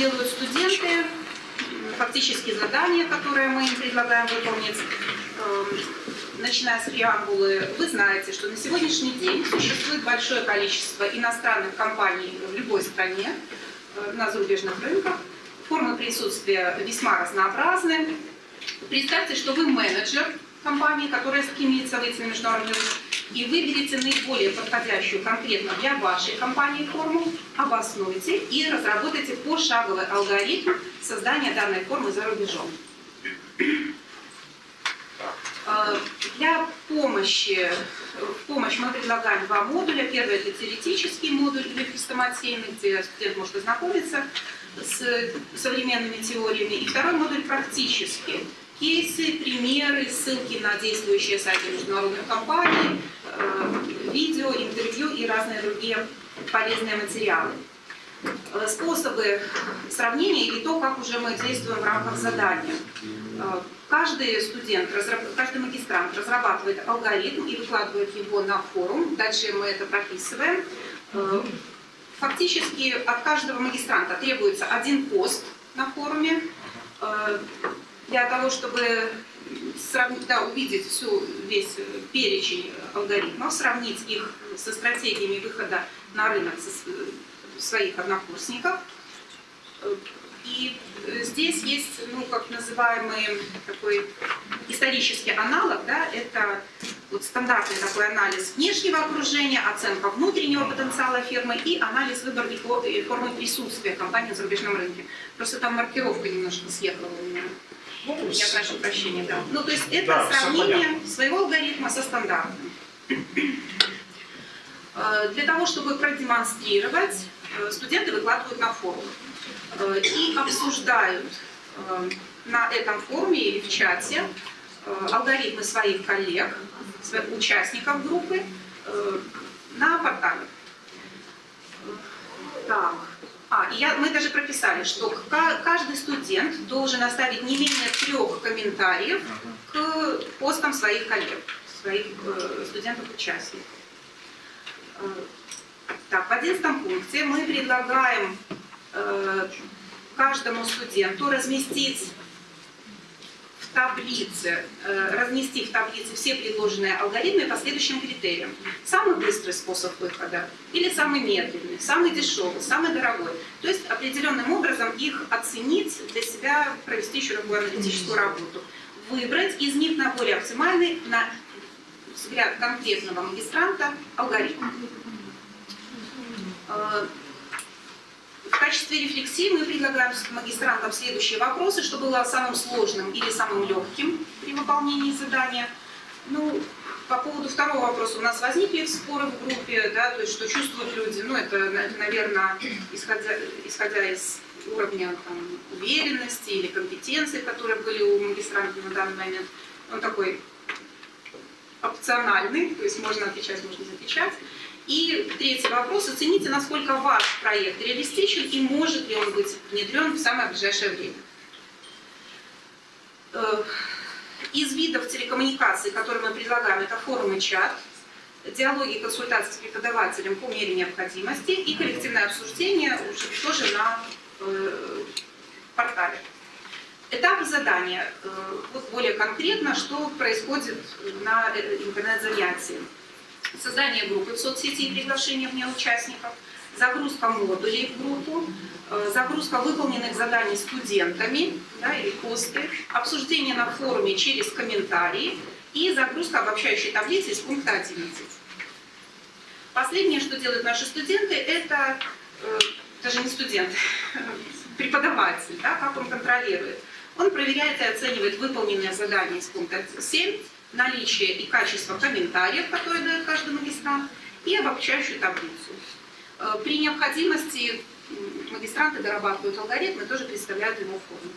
делают студенты, фактически задания, которые мы им предлагаем выполнить, начиная с преамбулы. Вы знаете, что на сегодняшний день существует большое количество иностранных компаний в любой стране, на зарубежных рынках. Формы присутствия весьма разнообразны. Представьте, что вы менеджер компании, которая стремится выйти на международный рынок, и выберете наиболее подходящую конкретно для вашей компании форму, обоснуйте и разработайте пошаговый алгоритм создания данной формы за рубежом. Для помощи мы предлагаем два модуля. Первый – это теоретический модуль или хрестоматийный, где студент может ознакомиться с современными теориями. И второй модуль – практический. Кейсы, примеры, ссылки на действующие сайты международных компаний, видео, интервью и разные другие полезные материалы. Способы сравнения или то, как уже мы действуем в рамках задания. Каждый студент, каждый магистрант разрабатывает алгоритм и выкладывает его на форум. Дальше мы это прописываем. Фактически от каждого магистранта требуется один пост на форуме для того, чтобы увидеть весь перечень алгоритмов, сравнить их со стратегиями выхода на рынок своих однокурсников. И здесь есть, как называемый такой исторический аналог, да, это вот стандартный такой анализ внешнего окружения, оценка внутреннего потенциала фирмы и анализ выбора формы присутствия компании на зарубежном рынке. Просто там маркировка немножко съехала у меня. Я прошу прощения, да. То есть это сравнение своего алгоритма со стандартным. Для того, чтобы продемонстрировать, студенты выкладывают на форум и обсуждают на этом форуме или в чате алгоритмы своих коллег, своих участников группы на портале. Так. Мы даже прописали, что каждый студент должен оставить не менее 3 комментариев к постам своих коллег, своих студентов-участников. Так, в 11 пункте мы предлагаем каждому студенту разместить в таблице все предложенные алгоритмы по следующим критериям. Самый быстрый способ выхода или самый медленный, самый дешевый, самый дорогой. То есть определенным образом их оценить, для себя провести еще такую аналитическую работу. Выбрать из них наиболее оптимальный, на взгляд конкретного магистранта, алгоритм. В качестве рефлексии мы предлагаем магистрантам следующие вопросы, что было самым сложным или самым легким при выполнении задания. По поводу второго вопроса у нас возникли споры в группе, да, то есть что чувствуют люди. Это, наверное, исходя из уровня уверенности или компетенции, которые были у магистрантов на данный момент. Он такой опциональный, то есть можно отвечать, можно не отвечать. И третий вопрос. Оцените, насколько ваш проект реалистичен и может ли он быть внедрен в самое ближайшее время. Из видов телекоммуникаций, которые мы предлагаем, это форум и чат, диалоги и консультации с преподавателем по мере необходимости и коллективное обсуждение уже тоже на портале. Этапы задания. Более конкретно, что происходит на интернет-занятии. Создание группы в соцсети и приглашение в нее участников, загрузка модулей в группу, загрузка выполненных заданий студентами, да, или посты, обсуждение на форуме через комментарии и загрузка обобщающей таблицы из пункта 11. Последнее, что делают наши студенты, это даже не студент, преподаватель, да, как он контролирует. Он проверяет и оценивает выполненные задания из пункта 7, наличие и качество комментариев, которые дает каждый магистрант, и обобщающую таблицу. При необходимости магистранты дорабатывают алгоритмы, тоже представляют его форму.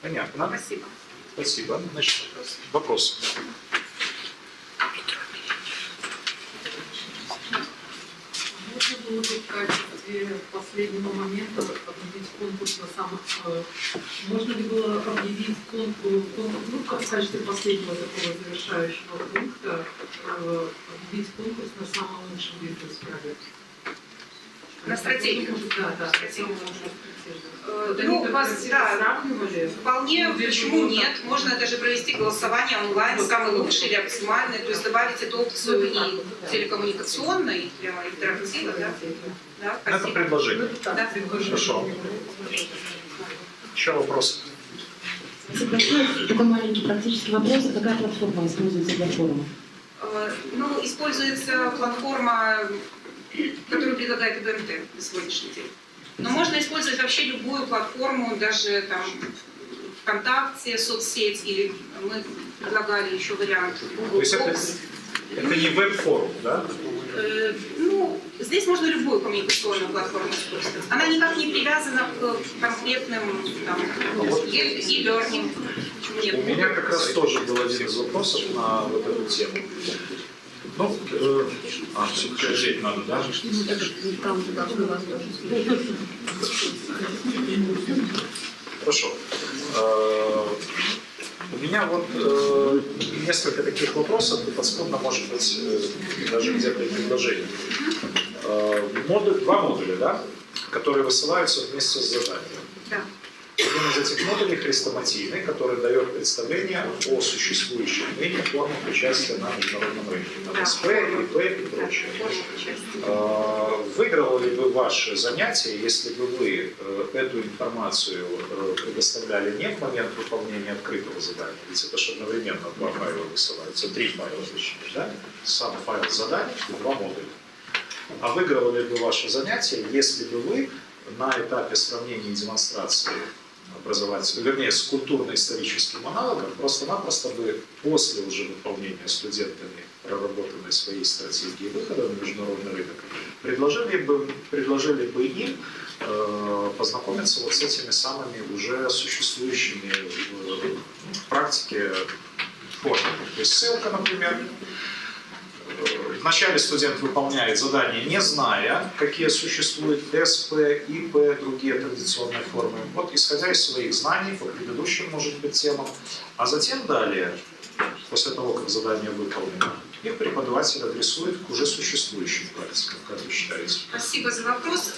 Понятно. Спасибо. Спасибо. Значит, вопрос. Можно было бы в качестве последнего момента объявить конкурс на самых... Можно ли было объявить конкурс, в качестве последнего такого завершающего пункта, объявить конкурс на самый лучший бизнес-проект? На стратегию. Да, Стратегию. Вот Ну, они у вас, как-то да, сравнивали. вполне, Ну, почему можно. нет? Можно даже провести голосование онлайн, самый лучший или оптимальный, то есть добавить эту опцию и телекоммуникационной для интерактива, да? Да, Это спасибо. предложение. Да. Хорошо. Еще вопросы? Спасибо большое. Такой маленький практический вопрос. Какая платформа используется для форума? Ну, используется платформа, которую предлагает ИБМТ на сегодняшний день. Но можно использовать вообще любую платформу, даже там ВКонтакте, соцсеть, или мы предлагали еще вариант То Google есть Docs. это не веб-форум, да? Ну, здесь можно любую коммуникационную платформу использовать. Она никак не привязана к конкретным там, e-learning. Почему нет? У меня как раз тоже был один из вопросов на вот эту тему. Ну, все-таки ответить надо, да? Хорошо. У меня вот несколько таких вопросов, и подспудно, может быть, даже где-то и предложений. Два модуля, да, которые высылаются вместе с заданием. Да. Один из этих модулей хрестоматийный, который дает представление о существующих ныне формах участия на международном рынке. Там СП, ИП и прочее. Выиграло ли бы ваше занятие, если бы вы эту информацию предоставляли не в момент выполнения открытого задания, ведь это же одновременно два файла высылаются, 3 файла точнее, да? Сам файл задания и 2 модуля. А выиграло ли бы ваше занятие, если бы вы на этапе сравнения и демонстрации образовательного, вернее, с культурно-историческим аналогом, просто-напросто бы после уже выполнения студентами проработанной своей стратегии выхода на международный рынок, предложили бы им познакомиться вот с этими самыми уже существующими в практике формами. То есть ссылка, например. Вначале студент выполняет задание, не зная, какие существуют СП, ИП, другие традиционные формы. Вот исходя из своих знаний по предыдущим, может быть, темам. А затем далее, после того, как задание выполнено, их преподаватель адресует к уже существующим практикам. Как вы считаете? Спасибо за вопрос.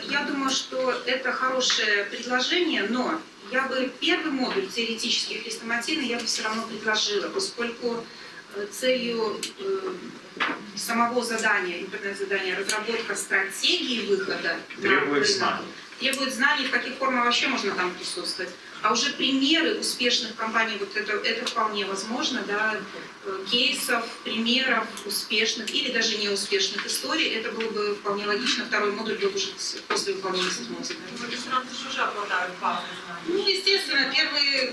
Я думаю, что это хорошее предложение, но я бы первый модуль теоретический хрестоматийный я бы все равно предложила, поскольку целью самого задания, интернет-задания, разработка стратегии выхода Требует знаний. Требует знаний, в каких формах вообще можно там присутствовать. А уже примеры успешных компаний, вот это вполне возможно, да, кейсов, примеров успешных или даже неуспешных историй, это было бы вполне логично. Второй модуль был уже после выполнения седьмого задания. Магистранты же уже обладают базой знаний. Ну, естественно,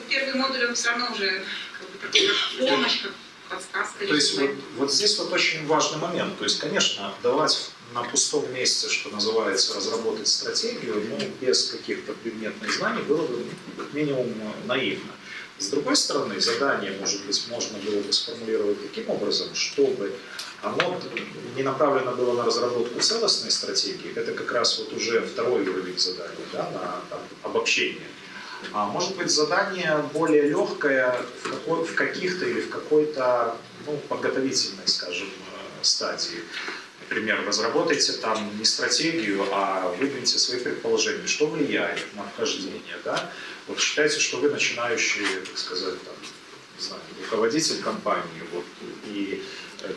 первый модуль он все равно уже как помощь, как подсказка. То есть вот здесь вот очень важный момент. То есть, конечно, давать на пустом месте, что называется, разработать стратегию, но без каких-то предметных знаний было бы как минимум наивно. С другой стороны, задание, может быть, можно было бы сформулировать таким образом, чтобы оно не направлено было на разработку целостной стратегии, это как раз вот уже второй уровень задания, да, на там, обобщение. А может быть, задание более легкое в каких-то или в какой-то подготовительной, скажем, стадии. Например, разработайте там не стратегию, а выдвиньте свои предположения, что влияет на вхождение. Да? Вот считайте, что вы начинающий, так сказать, там, не знаю, руководитель компании, вот, и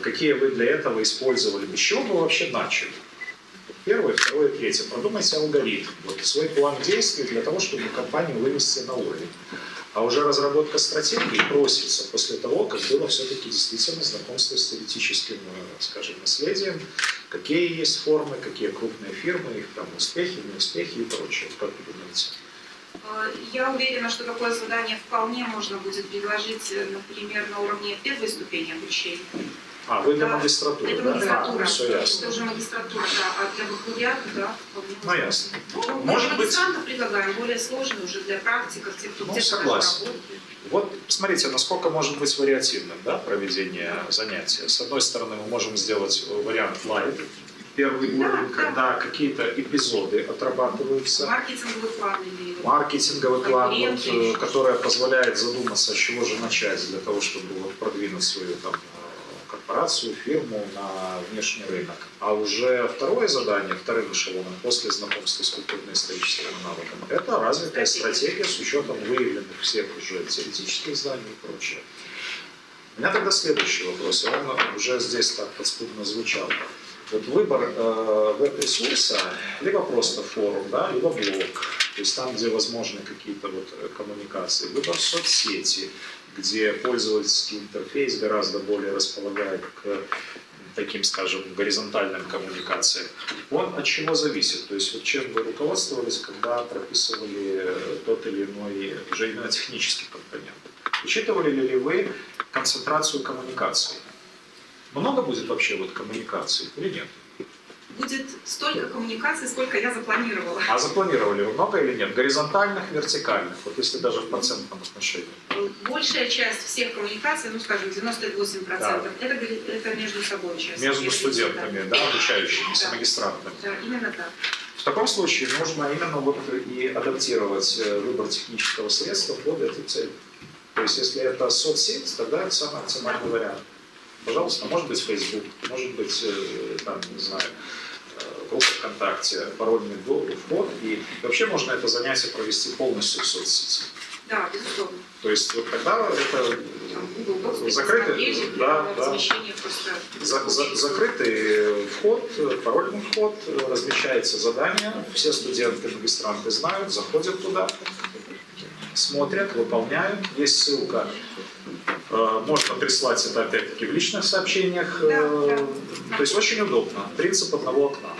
какие вы для этого использовали, с чего вы вообще начали. Первое, второе, третье. Продумайте алгоритм, вот, свой план действий для того, чтобы компанию вывести на уровень. А уже разработка стратегии просится после того, как было все-таки действительно знакомство с теоретическим, скажем, наследием, какие есть формы, какие крупные фирмы, их там успехи, неуспехи и прочее. Как вы думаете? Я уверена, что такое задание вполне можно будет предложить, например, на уровне первой ступени обучения. А, вы для магистратуры, это да? магистратура. Все ясно. Это уже магистратура, да. А для бакалавриата, да, вполне. Ну, ясно. Ну, Может быть... магистрантов предлагаем, более сложные уже для практиков, тех, кто где-то согласен. работает. Вот смотрите, насколько может быть вариативным, да, проведение занятия. С одной стороны, мы можем сделать вариант лайв, первый уровень, когда какие-то эпизоды отрабатываются. Маркетинговый план или... Маркетинговый план, вот, который позволяет задуматься, с чего же начать, для того, чтобы вот, продвинуть свою там, корпорацию, фирму на внешний рынок. А уже второе задание, вторым эшелоном, после знакомства с культурно-историческими навыками, это развитая стратегия с учетом выявленных всех уже теоретических знаний и прочее. У меня тогда следующий вопрос, и он уже здесь так подспудно звучал. Вот выбор веб-ресурса, либо просто форум, да, либо блог, то есть там, где возможны какие-то вот коммуникации, выбор соцсети, где пользовательский интерфейс гораздо более располагает к таким, скажем, горизонтальным коммуникациям. Он от чего зависит? То есть вот чем вы руководствовались, когда прописывали тот или иной, уже именно технический компонент? Учитывали ли вы концентрацию коммуникаций? Много будет вообще вот коммуникаций или нет? Будет столько коммуникаций, сколько я запланировала. А запланировали вы много или нет? Горизонтальных, вертикальных? Вот если даже в процентном отношении. Большая часть всех коммуникаций, ну скажем, 98%, Да. это между собой часть. Между студентами, да, обучающимися, магистрантами. Да, именно так. В таком случае нужно именно вот и адаптировать выбор технического средства под эту цель. То есть если это соцсеть, тогда это самый оптимальный вариант. Пожалуйста, может быть Facebook, может быть, там, не знаю, группа ВКонтакте, парольный вход. И вообще можно это занятие провести полностью в соцсети. Да, безусловно. То есть вот тогда это Google Docs, закрытый, да, размещение просто... закрытый вход, парольный вход, размещается задание, все студенты, магистранты знают, заходят туда, смотрят, выполняют. Есть ссылка. Можно прислать это опять-таки в личных сообщениях. То есть очень удобно. Принцип одного окна.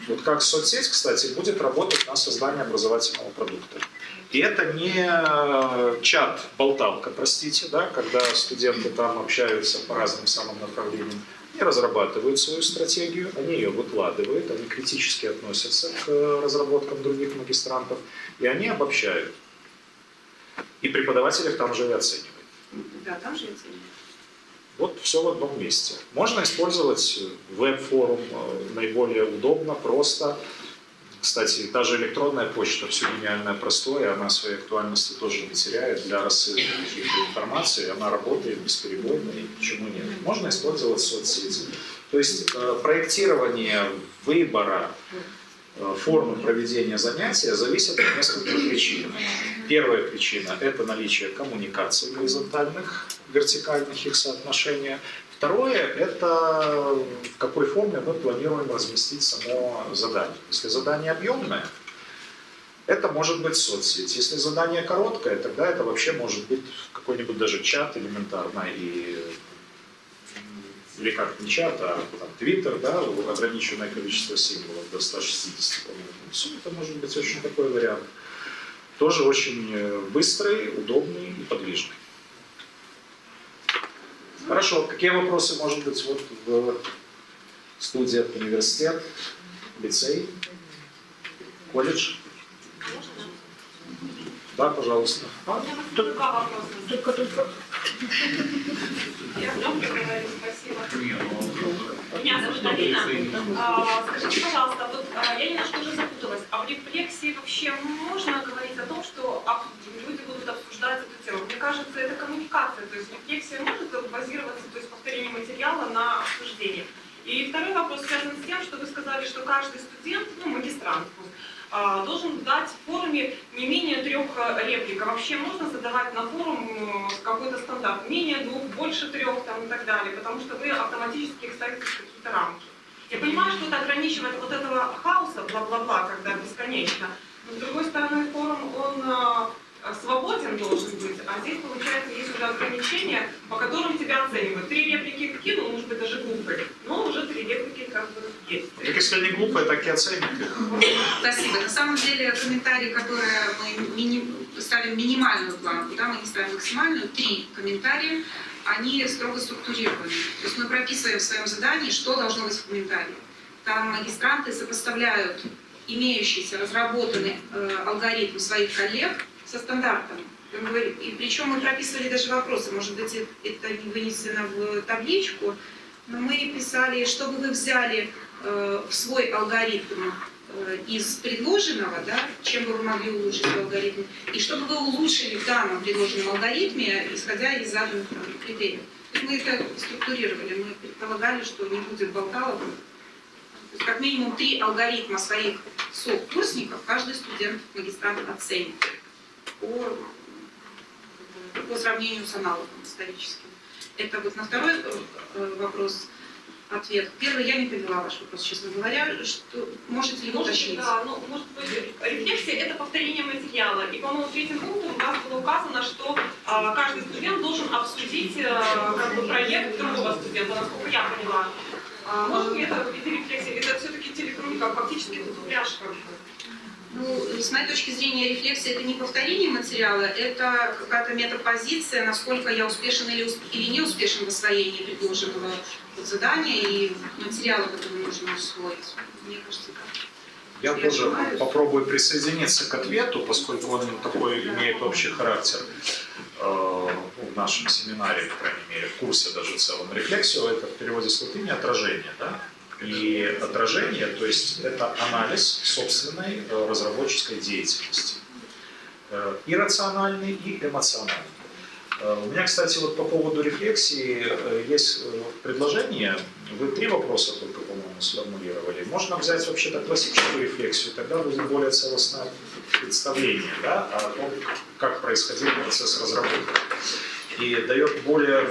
Вот как соцсеть, кстати, будет работать на создание образовательного продукта. И это не чат-болталка, простите, да, когда студенты там общаются по разным самым направлениям. Они разрабатывают свою стратегию, они ее выкладывают, они критически относятся к разработкам других магистрантов, и они обобщают. И преподаватель их там же и оценивает. Да, там же оценивают. Вот все в одном месте. Можно использовать веб-форум наиболее удобно, просто. Кстати, та же электронная почта, все гениальное, простое, она своей актуальности тоже не теряет для рассылки каких-то информации, она работает бесперебойно, и почему нет. Можно использовать соцсети. То есть проектирование выбора формы проведения занятия зависит от нескольких причин. Первая причина – это наличие коммуникаций горизонтальных, вертикальных их соотношения. Второе – это в какой форме мы планируем разместить само задание. Если задание объемное, это может быть соцсеть. Если задание короткое, тогда это вообще может быть какой-нибудь даже чат элементарно, или как не чат, а там, Twitter, да, ограниченное количество символов, до 160, по-моему. Все это может быть очень такой вариант. Тоже очень быстрый, удобный и подвижный. Хорошо, какие вопросы, может быть, вот в студии, университет, лицей, колледж? Да, пожалуйста. Только вопрос. Я громко говорю, спасибо. Меня зовут Алина. Скажите, пожалуйста, вот я немножко уже запуталась. А в рефлексии вообще можно говорить о том, что люди будут обсуждать эту тему? Мне кажется, это коммуникация. То есть рефлексия может базироваться, то есть повторение материала на обсуждении. И второй вопрос связан с тем, что вы сказали, что каждый студент, магистрант, должен дать в форуме не менее 3 реплик. А вообще можно задавать на форум какой-то стандарт? Менее 2, больше 3 там, и так далее, потому что вы автоматически ставите какие-то рамки. Я понимаю, что это ограничивает вот этого хаоса, бла-бла-бла, когда бесконечно. Но с другой стороны, форум, он свободен должен быть, а здесь, получается, есть уже ограничения, по которым тебя оценивают. 3 реплики кинул, может быть, даже глупые, но уже 3 реплики как бы есть. Так если они глупые, так и оценят их. Спасибо. На самом деле комментарии, которые мы ставим минимальную планку, да, мы не ставим максимальную, 3 комментария, они строго структурированы. То есть мы прописываем в своем задании, что должно быть в комментарии. Там магистранты сопоставляют имеющийся разработанный алгоритм своих коллег со стандартом. И причем мы прописывали даже вопросы, может быть, это не вынесено в табличку, но мы писали, чтобы вы взяли в свой алгоритм из предложенного, да, чем бы вы могли улучшить свой алгоритм, и чтобы вы улучшили в данном предложенном алгоритме, исходя из заданных критериев. мы это структурировали, мы предполагали, что не будет болталок. То есть как минимум 3 алгоритма своих сокурсников каждый студент магистрант оценит по сравнению с аналогом историческим. Это вот на второй вопрос ответ. Первый, я не поняла ваш вопрос, честно говоря. Что, можете ли уточнить? Да, ну, может быть, рефлексия – это повторение материала. И, по-моему, третьим пунктом у вас было указано, что каждый студент должен обсудить как бы, проект другого студента, насколько я поняла. Может ли это рефлексия? Это все-таки телегруппа, фактически дубляж как бы. Ну, с моей точки зрения, рефлексия – это не повторение материала, это какая-то метапозиция, насколько я успешен или не успешен в освоении предложенного задания и материала, который нужно усвоить. Мне кажется, так. Я тоже попробую присоединиться к ответу, поскольку он такой имеет общий характер в нашем семинаре, по крайней мере, в курсе даже в целом. Рефлексия – это в переводе с латыни отражение, да? И отражение, то есть это анализ собственной разработческой деятельности. И рациональный, и эмоциональный. У меня, кстати, вот по поводу рефлексии есть предложение. Вы 3 вопроса только, по-моему, сформулировали. Можно взять вообще-то классическую рефлексию, тогда будет более целостное представление, да, о том, как происходил процесс разработки. И дает более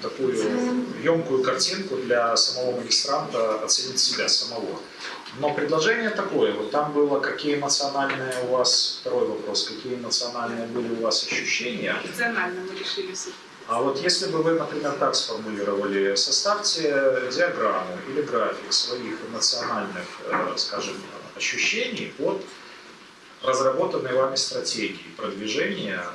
такую емкую картинку для самого магистранта оценить себя самого. Но предложение такое, вот там было, какие эмоциональные у вас, второй вопрос, какие эмоциональные были у вас ощущения. Рационально мы решили все. А вот если бы вы, например, так сформулировали, составьте диаграмму или график своих эмоциональных, скажем, ощущений от разработанной вами стратегии продвижения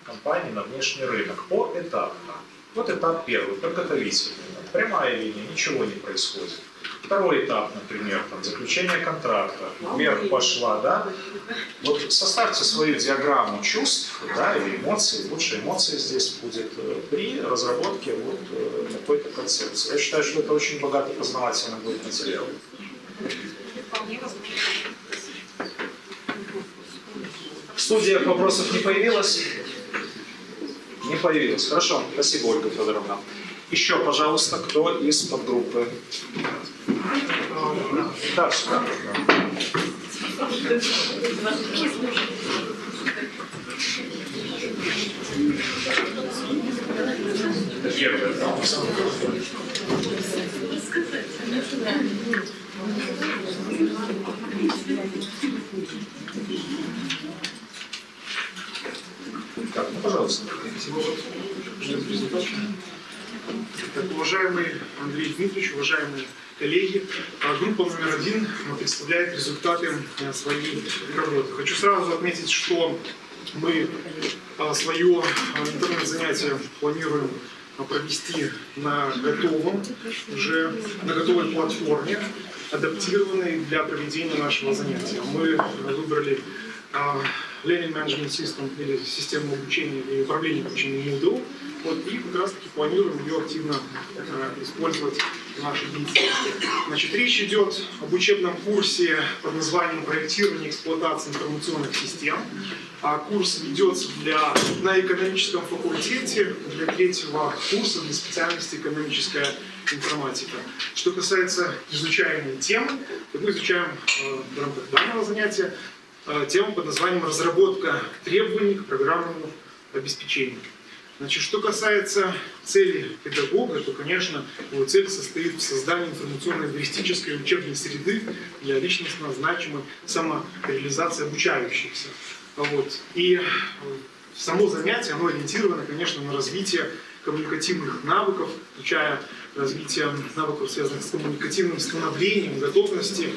компании на внешний рынок поэтапно. Вот этап первый, подготовительный. Прямая линия, ничего не происходит. Второй этап, например, там, заключение контракта, вверх пошла, да? Вот составьте свою диаграмму чувств, да, или эмоций, лучше эмоции здесь будет при разработке вот какой-то концепции. Я считаю, что это очень богатый познавательный будет материал. В студиях вопросов не появилось? Не появилось. Хорошо, спасибо, Ольга Федоровна. Еще, пожалуйста, кто из подгруппы? Да, сюда. Первое, да. Так, ну, пожалуйста. Так, уважаемый Андрей Дмитриевич, уважаемые коллеги, группа номер 1 представляет результаты своей работы. Хочу сразу отметить, что мы свое интернет-занятие планируем провести на готовой платформе, адаптированной для проведения нашего занятия. Мы выбрали Learning Management System или систему обучения и управления обучением Moodle. Вот, и как раз таки планируем ее активно использовать в нашей деятельности. Значит, речь идет об учебном курсе под названием «Проектирование и эксплуатация информационных систем». Курс ведется на экономическом факультете для 3-го курса для специальности экономическая информатика. Что касается изучаемой темы, то мы изучаем в рамках данного занятия тему под названием «Разработка требований к программному обеспечению». Значит, что касается цели педагога, то, конечно, его цель состоит в создании информационно-эвристической учебной среды для личностно значимой самореализации обучающихся. Вот. И само занятие, оно ориентировано, конечно, на развитие коммуникативных навыков, включая развитие навыков, связанных с коммуникативным становлением, готовности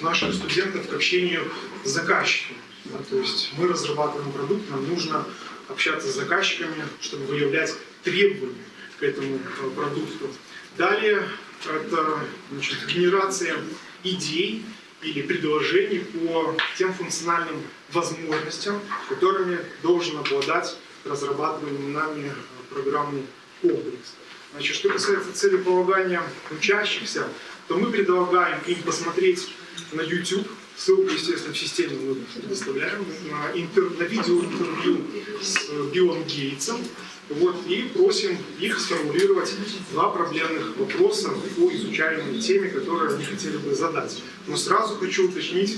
наших студентов к общению с заказчиками. Да, то есть мы разрабатываем продукт, нам нужно общаться с заказчиками, чтобы выявлять требования к этому продукту. Далее это генерация идей или предложений по тем функциональным возможностям, которыми должен обладать разрабатываемый нами программный комплекс. Значит, что касается целеполагания учащихся, то мы предлагаем им посмотреть на YouTube. Ссылку, естественно, в системе мы предоставляем на видеоинтервью с Биллом Гейтсом. Вот, и просим их сформулировать 2 проблемных вопроса по изучаемой теме, которые они хотели бы задать. Но сразу хочу уточнить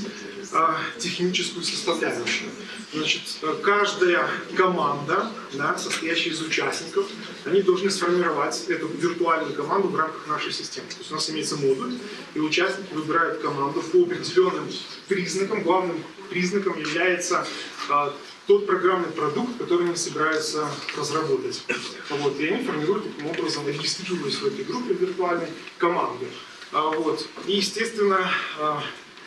техническую составляющую. Значит, каждая команда, да, состоящая из участников, они должны сформировать эту виртуальную команду в рамках нашей системы. То есть у нас имеется модуль, и участники выбирают команду по определенным признакам. Главным признаком является тот программный продукт, который они собираются разработать. Вот, и они формируют таким образом, регистрируясь в этой группе виртуальной команды. Вот. И, естественно,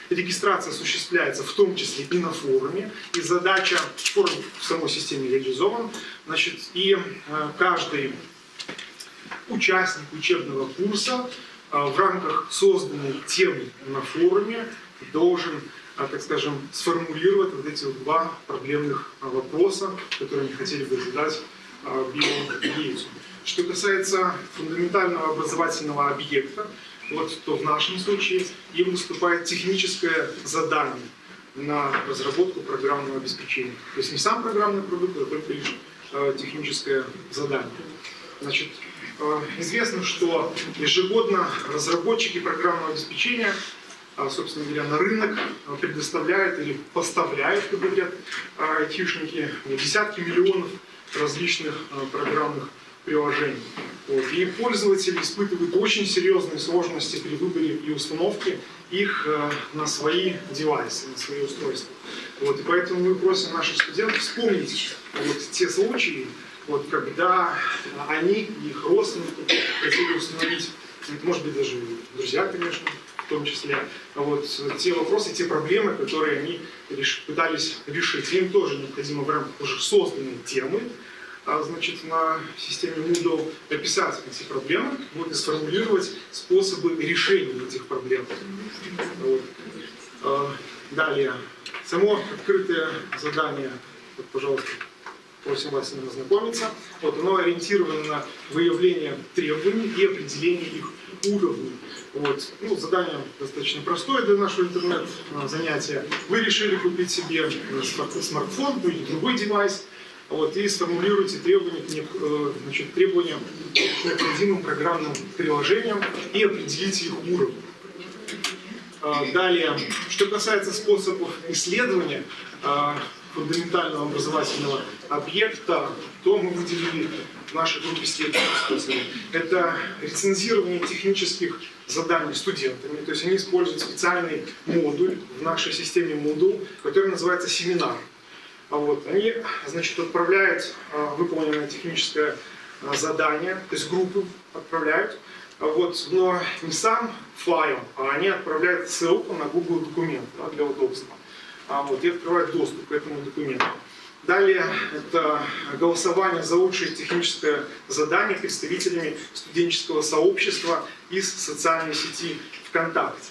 регистрация осуществляется в том числе и на форуме, и задача форума в самой системе реализована. Значит, и каждый участник учебного курса в рамках созданной темы на форуме должен, так скажем, сформулировать вот эти 2 проблемных вопроса, которые они хотели бы задать Биллу Гейтсу. Что касается фундаментального образовательного объекта, вот, то в нашем случае им выступает техническое задание на разработку программного обеспечения. То есть не сам программный продукт, а только лишь техническое задание. Значит, известно, что ежегодно разработчики программного обеспечения, собственно говоря, на рынок предоставляют или поставляют, как говорят айтишники, десятки миллионов различных программных приложений. Вот. И пользователи испытывают очень серьезные сложности при выборе и установке их на свои девайсы, на свои устройства. Вот. И поэтому мы просим наших студентов вспомнить вот те случаи, вот, когда они и их родственники хотели установить, может быть, даже друзья, конечно, в том числе, вот, те вопросы, те проблемы, которые они пытались решить. Им тоже необходимо в рамках уже созданной темы, значит, на системе Moodle описать эти проблемы, вот, и сформулировать способы решения этих проблем. Вот. Далее. Само открытое задание, вот, пожалуйста, просим вас с ним ознакомиться. Вот, оно ориентировано на выявление требований и определение их уровней. Вот. Ну, задание достаточно простое для нашего интернет-занятия. Вы решили купить себе смартфон или другой девайс, вот, и сформулируйте требования к необходимым программным приложениям и определите их уровень. Далее, что касается способов исследования фундаментального образовательного объекта, то мы выделили в нашей группе следующие способы. Это рецензирование технических заданий студентами, то есть они используют специальный модуль в нашей системе Moodle, который называется «Семинар». Вот. Они, значит, отправляют выполненное техническое задание, то есть группы отправляют, вот, но не сам файл, а они отправляют ссылку на Google документ, да, для удобства. Вот, и открывают доступ к этому документу. Далее это голосование за лучшее техническое задание представителями студенческого сообщества из социальной сети ВКонтакте.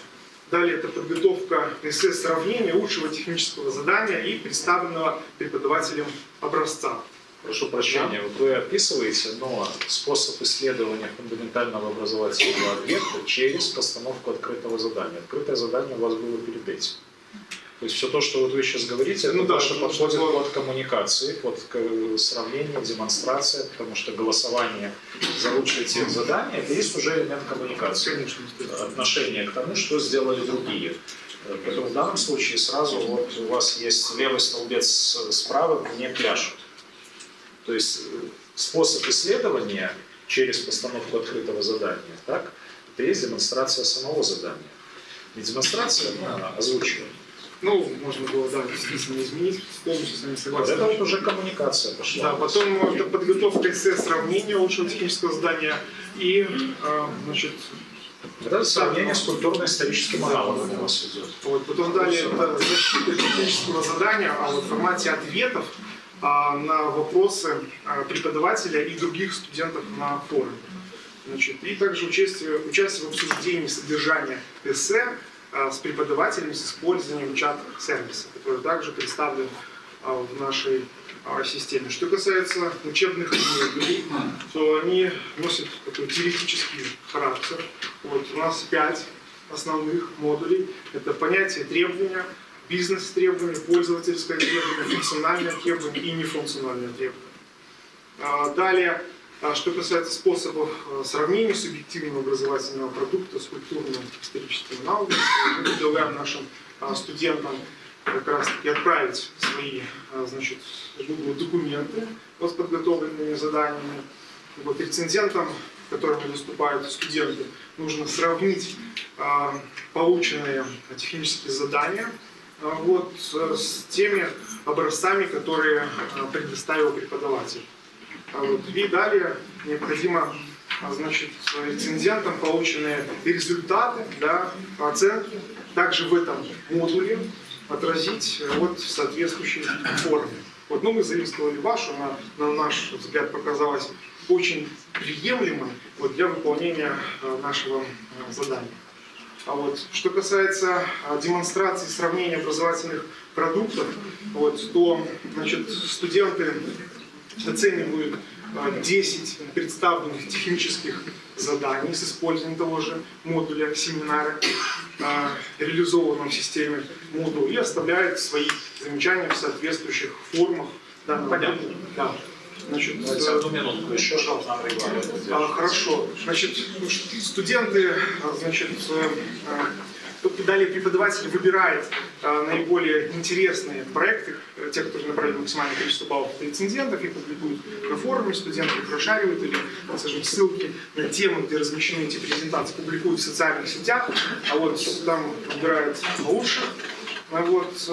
Далее это подготовка эссе сравнения лучшего технического задания и представленного преподавателем образца. Прошу прощения, вот вы описываете, но способ исследования фундаментального образовательного объекта через постановку открытого задания. Открытое задание у вас было перед этим. То есть все то, что вот вы сейчас говорите, это то, что подходит под коммуникации, под сравнение, демонстрация, потому что голосование за лучшие тех задания, это есть уже элемент коммуникации, конечно, отношение к тому, что сделали другие. Поэтому в данном случае сразу вот у вас есть левый столбец справа не пляшет. То есть способ исследования через постановку открытого задания, так, это есть демонстрация самого задания. Не демонстрация, а озвучивание. Ну, можно было, да, действительно изменить, полностью с вами согласен. Это вот уже коммуникация пошла. Да, потом это подготовка эссе сравнения лучшего технического задания и, значит... Это сравнение с культурно-историческим аналогом у вас идет. Вот, потом далее это защита технического задания, а вот в формате ответов на вопросы преподавателя и других студентов на форуме. Значит, и также участие в обсуждении содержания эссе с преподавателями с использованием чат-сервиса, который также представлен в нашей системе. Что касается учебных модулей, то они носят такой теоретический характер. Вот, у нас 5 основных модулей. Это понятие требования, бизнес-требования, пользовательское требование, функциональное требование и нефункциональное требование. Далее, что касается способов сравнения субъективного образовательного продукта с культурным историческим аналогом, мы предлагаем нашим студентам как раз таки отправить свои, значит, документы с подготовленными заданиями. Вот рецензентам, которыми выступают студенты, нужно сравнить полученные технические задания вот, с теми образцами, которые предоставил преподаватель. Вот. И далее необходимо, значит, рецензентам полученные результаты, да, оценки также в этом модуле отразить вот, в соответствующей форме. Вот, ну, мы заимствовали вашу, она, на наш взгляд, показалась очень приемлемой вот, для выполнения нашего задания. А вот, что касается демонстрации сравнения образовательных продуктов, вот, то значит, студенты оценивают 10 представленных технических заданий с использованием того же модуля семинара, реализованного в системе модуля, и оставляют свои замечания в соответствующих формах. Да, понятно. Да. Значит, одну минутку еще, пожалуйста. Хорошо. Значит, студенты, значит, далее преподаватель выбирает наиболее интересные проекты, те, которые направили максимальное количество баллов от рецензентов, их публикуют на форуме, студенты их расшаривают или, скажем, ссылки на темы, где размещены эти презентации, публикуют в социальных сетях, а вот там выбирают лучших вот,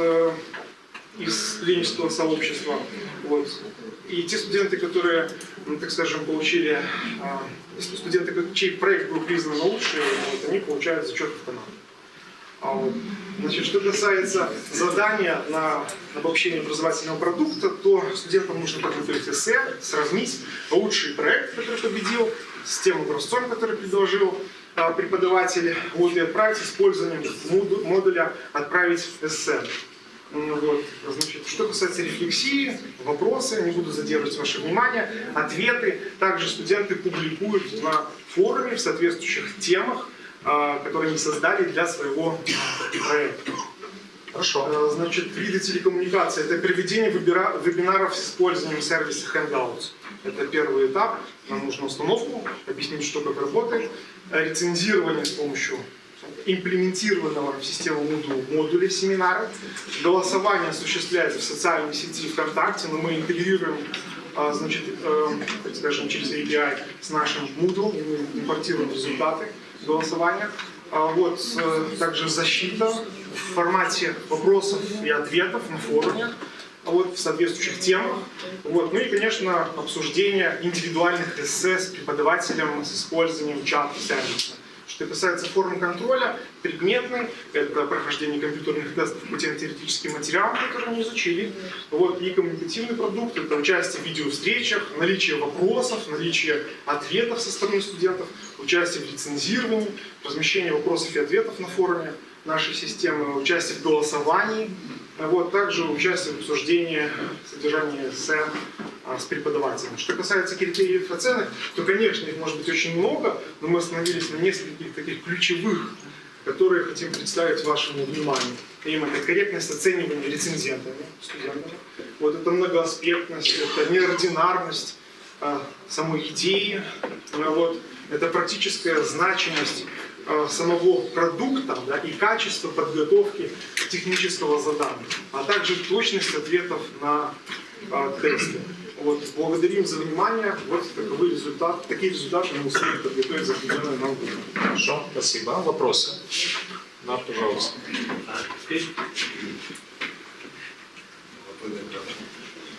из ленинского сообщества. Вот. И те студенты, которые, ну, так скажем, получили, студенты, чей проект был признан лучшим, вот, они получают зачет в команду. Значит, что касается задания на обобщение образовательного продукта, то студентам нужно подготовить эссе, сравнить лучший проект, который победил, с тем образцом, который предложил преподаватель, вот, и отправить с использованием модуля «Отправить эссе». Вот. Значит, что касается рефлексии, вопросы, не буду задерживать ваше внимание, ответы также студенты публикуют на форуме в соответствующих темах, которые они создали для своего проекта. Хорошо. Значит, виды телекоммуникации – это проведение вебинаров с использованием сервиса Hangouts. Это первый этап. Нам нужно установку, объяснить, что как работает. Рецензирование с помощью имплементированного в систему модуля семинара. Голосование осуществляется в социальной сети ВКонтакте, но мы интегрируем, значит, так скажем, через API с нашим Moodle, и мы импортируем результаты голосования. Вот, также защита в формате вопросов и ответов на форуме, вот, в соответствующих темах. Вот. Ну и, конечно, обсуждение индивидуальных эссе с преподавателем с использованием чат-сервиса. Что касается форм контроля, предметный – это прохождение компьютерных тестов по тем теоретическим материалам, которые мы изучили. Вот, и коммуникативный продукт – это участие в видеовстречах, наличие вопросов, наличие ответов со стороны студентов, участие в лицензировании, размещение вопросов и ответов на форуме нашей системы, участие в голосовании, вот, также участие в обсуждении содержания эссе с преподавателем. Что касается критериев оценок, то, конечно, их может быть очень много, но мы остановились на нескольких таких ключевых, которые хотим представить вашему вниманию. Именно это корректность оценивания рецензентами, студентами. Вот это многоаспектность, это неординарность самой идеи, вот, это практическая значимость самого продукта, да, и качество подготовки технического задания, а также точность ответов на тесты. Вот, благодарим за внимание. Вот такие результаты мы успели подготовить за определенное нам время. Хорошо, спасибо. Вопросы? Да, пожалуйста.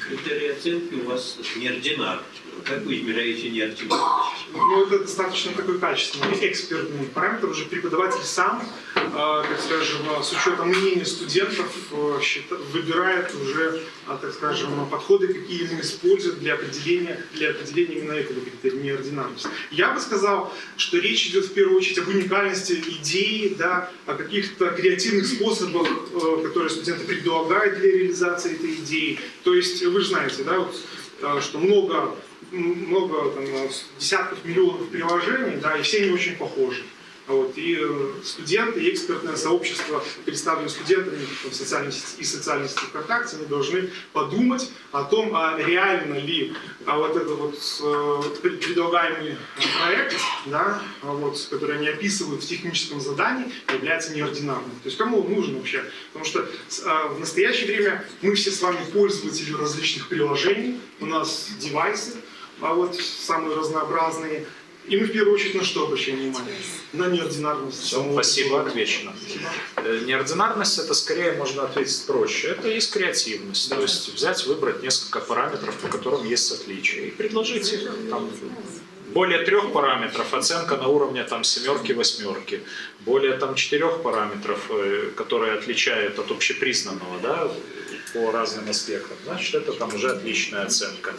Критерии оценки у вас неординарные. Как вы измеряете неординарность? Ну, это достаточно такой качественный, экспертный параметр. Уже преподаватель сам, так скажем, с учетом мнения студентов, выбирает уже, так скажем, подходы, какие он использует для определения именно этого критерия неординарности. Я бы сказал, что речь идет в первую очередь об уникальности идеи, да, о каких-то креативных способах, которые студенты предлагают для реализации этой идеи. То есть вы же знаете, да, вот, что много там, десятков миллионов приложений, да, и все они очень похожи. Вот, и студенты, и экспертное сообщество, представленное студентами в социальной сети ВКонтакте, они должны подумать о том, а реально ли вот этот вот предлагаемый проект, да, вот, который они описывают в техническом задании, является неординарным. То есть кому он нужен вообще? Потому что в настоящее время мы все с вами пользователи различных приложений, у нас девайсы, вот самые разнообразные. И мы в первую очередь на что обращаем внимание? На неординарность. Все, спасибо, отвечено. Неординарность, это скорее можно ответить проще. Это есть креативность. То есть взять, выбрать несколько параметров, по которым есть отличия, и предложить их. Там, более 3 параметров, оценка на уровне там 7-8, более там 4 параметров, которые отличают от общепризнанного, да, по разным аспектам, значит, это там уже отличная оценка.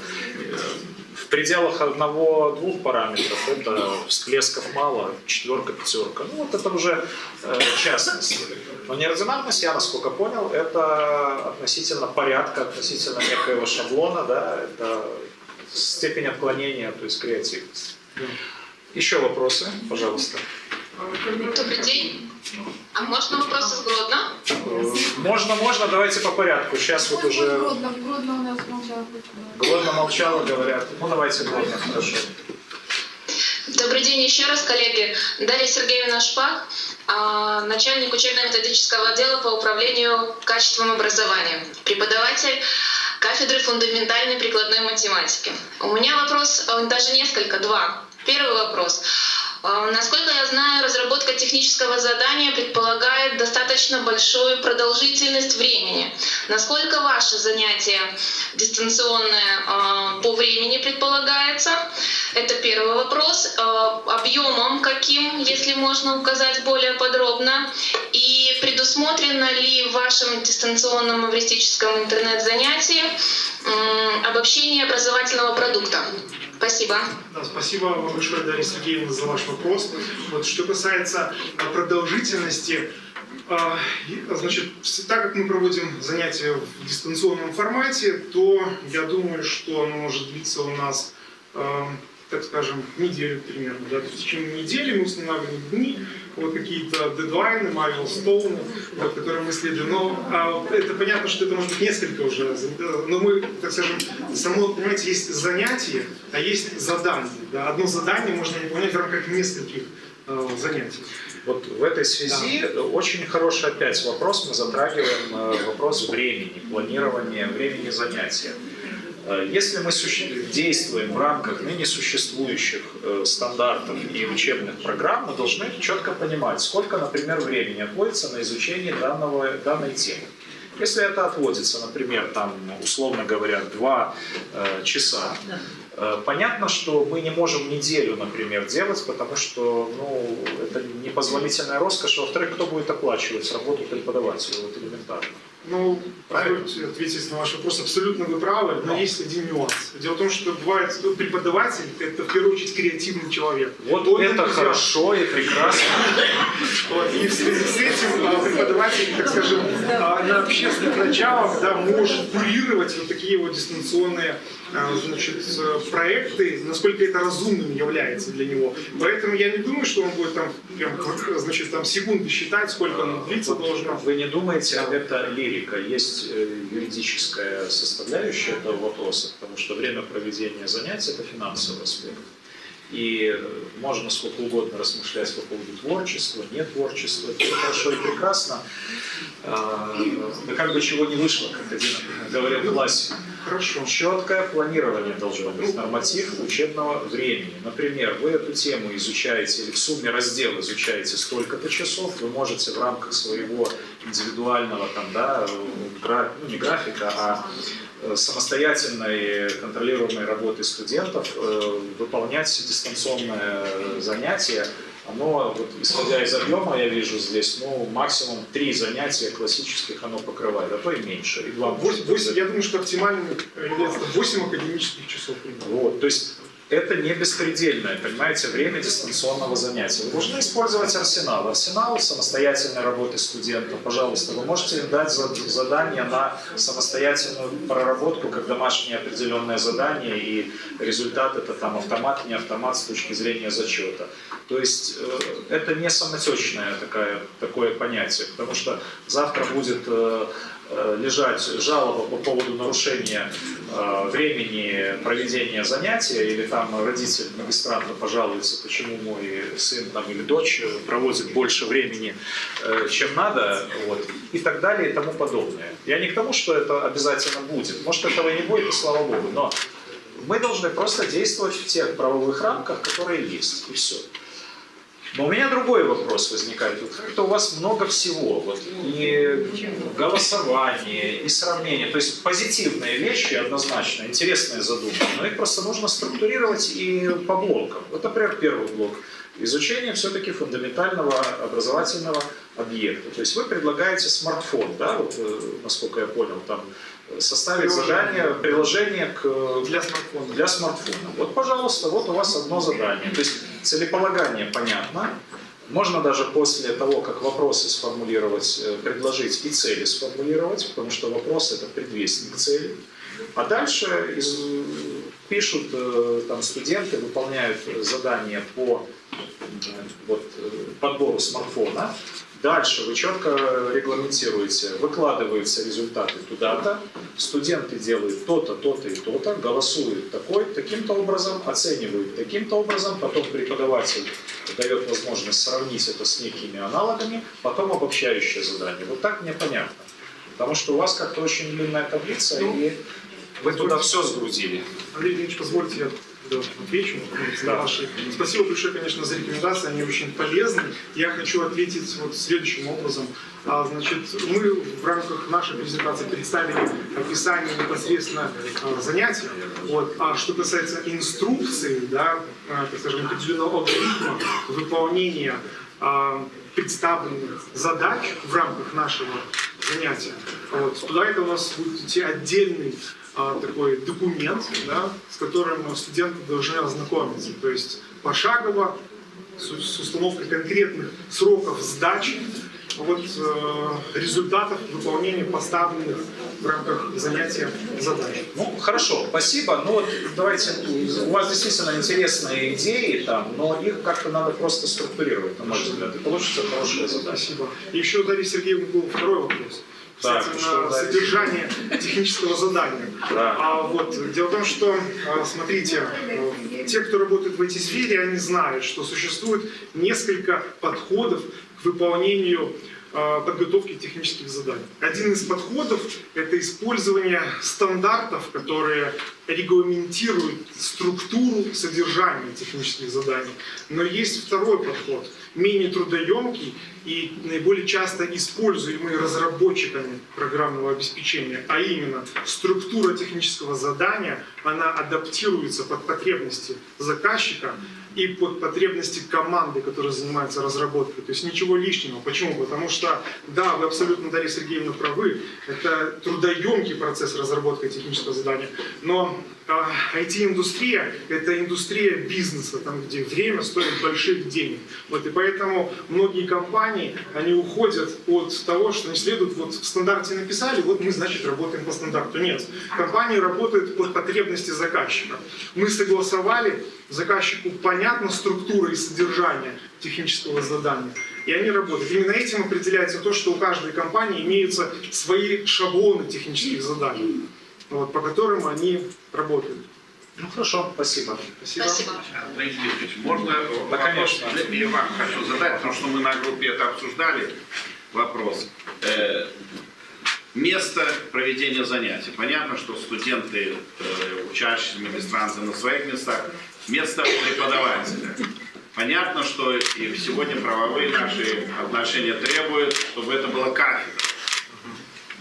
В пределах 1-2 параметров это всплесков мало, 4-5. Ну вот это уже частность. Но неординарность, я насколько понял, это относительно порядка, относительно некоего шаблона, да, это степень отклонения, то есть креативность. Еще вопросы, пожалуйста. Добрый день. А можно вопрос из Гродно? Можно, давайте по порядку. Сейчас вот уже... Гродно у нас молчало. Гродно молчало, говорят. Ну давайте Гродно, хорошо. Добрый день еще раз, коллеги. Дарья Сергеевна Шпак, начальник учебно-методического отдела по управлению качеством образования, преподаватель кафедры фундаментальной прикладной математики. У меня вопрос, даже несколько, 2. Первый вопрос. Насколько я знаю, разработка технического задания предполагает достаточно большую продолжительность времени. Насколько ваше занятие дистанционное по времени предполагается? Это первый вопрос. Объемом каким, если можно указать более подробно? И предусмотрено ли в вашем дистанционном эвристическом интернет-занятии обобщение образовательного продукта? Спасибо. Да, спасибо вам большое, Дарья Сергеевна, за ваш вопрос. Вот, что касается продолжительности, значит, так как мы проводим занятия в дистанционном формате, то я думаю, что оно может длиться у нас, так скажем, неделю примерно. Да? То есть в течение недели мы устанавливаем дни, вот какие-то дедлайны, майлстоуны, вот, которые мы следуем. Но это понятно, что это может быть несколько уже. Но мы, так скажем, само, понимаете, есть занятие, а есть задание. Да? Одно задание можно выполнять в рамках нескольких занятий. Вот в этой связи очень хороший опять вопрос. Мы затрагиваем вопрос времени, планирования времени занятия. Если мы действуем в рамках ныне существующих стандартов и учебных программ, мы должны четко понимать, сколько, например, времени отводится на изучение данной темы. Если это отводится, например, там, условно говоря, 2 часа, понятно, что мы не можем неделю, например, делать, потому что это непозволительная роскошь. Во-вторых, кто будет оплачивать работу преподавателя? Вот элементарно. Ну, позвольте ответить на ваш вопрос. Абсолютно вы правы, но есть один нюанс. Дело в том, что бывает преподаватель – это в первую очередь креативный человек. Вот он это хорошо и прекрасно. Вот, и в связи с этим преподаватель, так скажем, на общественных началах может курировать вот такие вот дистанционные проекты, насколько это разумным является для него. Поэтому я не думаю, что он будет там секунды считать, сколько оно длиться должно. Вы не думаете, это лирика. Есть юридическая составляющая этого вопроса, потому что время проведения занятий – это финансовый аспект. И можно сколько угодно размышлять по поводу творчества, нет творчества, это хорошо и прекрасно. Да как бы чего не вышло, как один говорил классик. Хорошо. Четкое планирование должно быть, норматив учебного времени. Например, вы эту тему изучаете или в сумме раздел изучаете столько-то часов, вы можете в рамках своего индивидуального не графика, а самостоятельной контролируемой работы студентов выполнять дистанционное занятие. Оно, вот, исходя из объема, я вижу здесь, максимум 3 занятия классических оно покрывает, а то и меньше. И 2 я думаю, что оптимальным является 8 академических часов. Вот, то есть это не беспредельное, понимаете, время дистанционного занятия. Вы должны использовать арсенал. Арсенал самостоятельной работы студента. Пожалуйста, вы можете им дать задание на самостоятельную проработку, как домашнее определенное задание, и результат это там автомат, не автомат с точки зрения зачета. То есть это не самотечное такое понятие, потому что завтра будет лежать жалоба по поводу нарушения времени проведения занятия, или там родитель магистранта пожалуется, почему мой сын там, или дочь проводит больше времени, чем надо, вот, и так далее и тому подобное. Я не к тому, что это обязательно будет. Может, этого и не будет, и слава богу, но мы должны просто действовать в тех правовых рамках, которые есть, и все. Но у меня другой вопрос возникает. Вот как-то у вас много всего. Вот, и голосование, и сравнение. То есть позитивные вещи однозначно, интересные задумки. Но их просто нужно структурировать и по блокам. Вот, например, первый блок. Изучение все-таки фундаментального образовательного объекта. То есть вы предлагаете смартфон, да, вот, насколько я понял, там составить задание, приложение для смартфона. Вот, пожалуйста, вот у вас одно задание. То есть целеполагание понятно. Можно даже после того, как вопросы сформулировать, предложить и цели сформулировать, потому что вопрос – это предвестник цели. А дальше пишут, там студенты выполняют задания по подбору смартфона. Дальше вы четко регламентируете, выкладываются результаты туда-то, студенты делают то-то, то-то и то-то, голосуют таким-то образом, оценивают таким-то образом, потом преподаватель дает возможность сравнить это с некими аналогами, потом обобщающее задание. Вот так мне понятно. Потому что у вас как-то очень длинная таблица, и вы туда все сгрузили. Андрей Евгеньевич, позвольте, я отвечу на ваши. Спасибо большое, конечно, за рекомендации, они очень полезны. Я хочу ответить вот следующим образом. Значит, мы в рамках нашей презентации представили описание непосредственно занятий. Вот. А что касается инструкции, да, так скажем, определенного алгоритма выполнения представленных задач в рамках нашего занятия, вот, туда это у нас будет идти отдельный такой документ, да, с которым студенты должны ознакомиться. То есть пошагово, с установкой конкретных сроков сдачи, вот, результатов выполнения поставленных в рамках занятия задач. Ну, хорошо, спасибо. Ну вот давайте, у вас действительно интересные идеи там, но их как-то надо просто структурировать, на мой взгляд, и получится хорошее задание. Спасибо. И еще у Дарьи Сергеевны был второй вопрос. Кстати, на содержание технического задания. Да. Вот, дело в том, что, смотрите, те, кто работает в IT-сфере, они знают, что существует несколько подходов к выполнению подготовки технических заданий. Один из подходов – это использование стандартов, которые регламентируют структуру содержания технических заданий. Но есть второй подход, менее трудоемкий и наиболее часто используемый разработчиками программного обеспечения, а именно структура технического задания, она адаптируется под потребности заказчика и под потребности команды, которая занимается разработкой. То есть ничего лишнего. Почему? Потому что, да, вы абсолютно, Дарья Сергеевна, правы, это трудоемкий процесс разработки технического задания, но IT-индустрия – это индустрия бизнеса, там, где время стоит больших денег. Вот, и поэтому многие компании, они уходят от того, что они следуют, вот в стандарте написали, вот мы, значит, работаем по стандарту. Нет. Компании работают под потребности заказчика. Мы согласовали, заказчику понятна структура и содержание технического задания. И они работают. Именно этим определяется то, что у каждой компании имеются свои шаблоны технических заданий, вот, по которым они работают. Ну хорошо, спасибо. Спасибо. Андрей Дмитриевич, можно да, конечно. Я вам хочу задать, потому что мы на группе это обсуждали, вопрос. Место проведения занятий. Понятно, что студенты, учащиеся, магистранты на своих местах. Место преподавателя. Понятно, что и сегодня правовые наши отношения требуют, чтобы это была кафедра.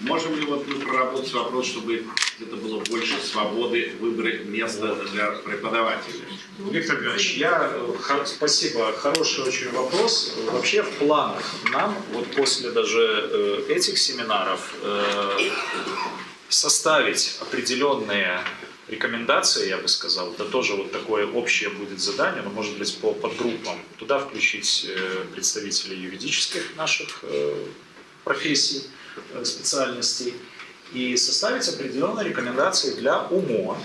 Можем ли вот мы проработать вопрос, чтобы где-то было больше свободы выбора места для преподавателей? Виктор Георгиевич, спасибо, хороший очень вопрос. Вообще в планах нам, вот после даже этих семинаров, составить определенные рекомендации, я бы сказал, это тоже вот такое общее будет задание, но может быть по подгруппам. Туда включить представителей юридических наших профессий, специальностей и составить определенные рекомендации для УМО,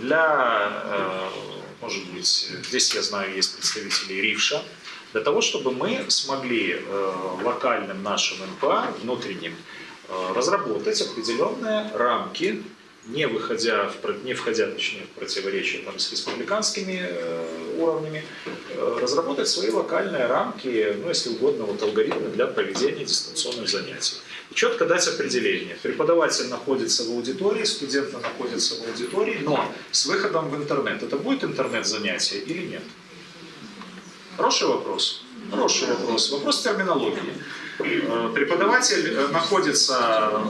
для может быть, здесь, я знаю, есть представители РИФШа, для того, чтобы мы смогли локальным нашим НПА, внутренним, разработать определенные рамки, не входя точнее, в противоречие там, с республиканскими уровнями, разработать свои локальные рамки, ну, если угодно, вот, алгоритмы для проведения дистанционных занятий. И четко дать определение. Преподаватель находится в аудитории, студенты находятся в аудитории, но с выходом в интернет. Это будет интернет-занятие или нет? Хороший вопрос. Хороший вопрос. Вопрос терминологии. Преподаватель находится,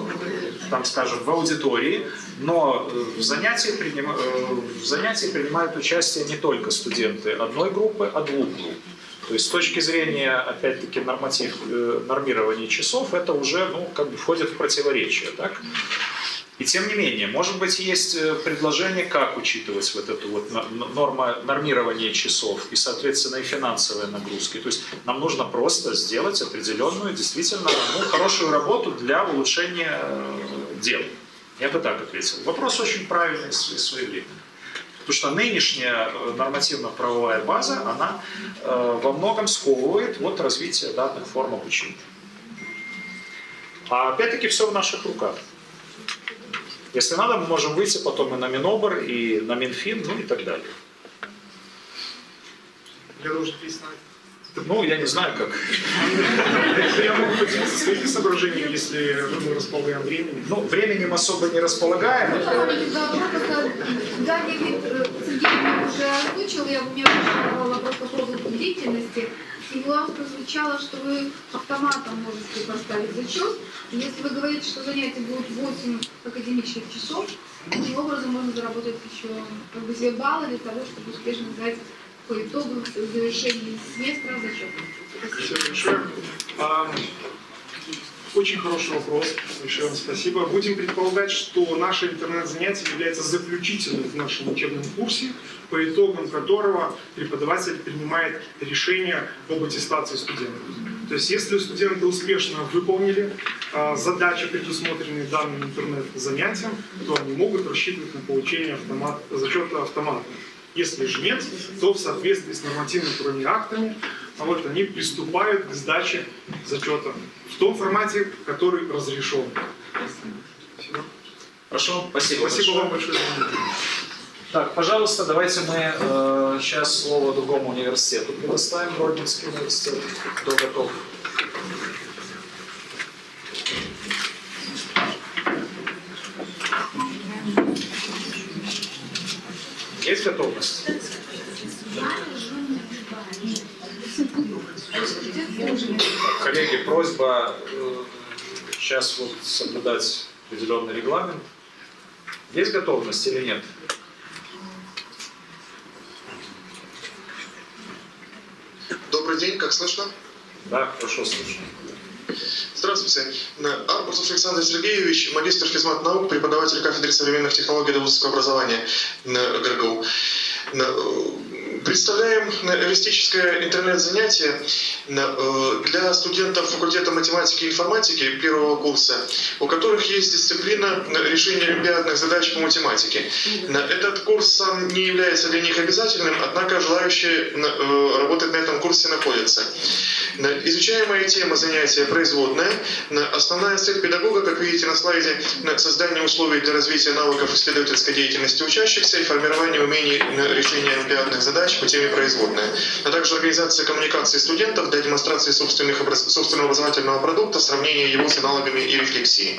там, скажем, в аудитории, но в занятии принимают участие не только студенты одной группы, а двух групп. То есть с точки зрения, опять-таки, нормирования часов, это уже, ну, как бы входит в противоречие, так? И тем не менее, может быть, есть предложение, как учитывать вот эту вот нормирование часов и, соответственно, и финансовые нагрузки. То есть нам нужно просто сделать определенную, действительно, хорошую работу для улучшения дела. Я бы так ответил. Вопрос очень правильный и своевременный. Потому что нынешняя нормативно-правовая база, она во многом сковывает вот развитие данных форм обучения. А опять-таки все в наших руках. Если надо, мы можем выйти потом и на Минобр, и на Минфин, ну и так далее. Я должен объяснить. Ну, я не знаю, как. Я могу поделиться своими соображениями, если мы располагаем временем. Ну, временем особо не располагаем. Да, Сергей уже озвучил, у меня вопрос по поводу деятельности. И у вас прозвучало, что вы автоматом можете поставить зачет. И если вы говорите, что занятия будут 8 академических часов, таким образом можно заработать еще как бы 2 балла для того, чтобы успешно сдать по итогу завершения семестра зачет. Спасибо большое. Очень хороший вопрос. Большое вам спасибо. Будем предполагать, что наше интернет-занятие является заключительным в нашем учебном курсе, по итогам которого преподаватель принимает решение об аттестации студентов. То есть, если студенты успешно выполнили задачи, предусмотренные данным интернет-занятием, то они могут рассчитывать на получение зачета автоматом. Если же нет, то в соответствии с нормативно-правовыми актами они приступают к сдаче зачета в том формате, который разрешен. Спасибо. Хорошо, спасибо. Спасибо вам большое. Так, пожалуйста, давайте мы сейчас слово другому университету предоставим, Гродненский университет. Кто готов? Есть готовность? Коллеги, просьба сейчас вот соблюдать определенный регламент. Есть готовность или нет? Добрый день, как слышно? Да, хорошо слышно. Здравствуйте. Арбузов Александр Сергеевич, магистр физмат-наук, преподаватель кафедры современных технологий вузовского образования на ГРГУ. Представляем эвристическое интернет-занятие для студентов факультета математики и информатики первого курса, у которых есть дисциплина решения олимпиадных задач по математике. Этот курс сам не является для них обязательным, однако желающие работать на этом курсе находятся. Изучаемая тема занятия производная. Основная цель педагога, как видите на слайде, создание условий для развития навыков исследовательской деятельности учащихся и формирование умений решения олимпиадных задач по теме производная, а также организация коммуникации студентов для демонстрации собственного образовательного продукта, сравнения его с аналогами и рефлексии.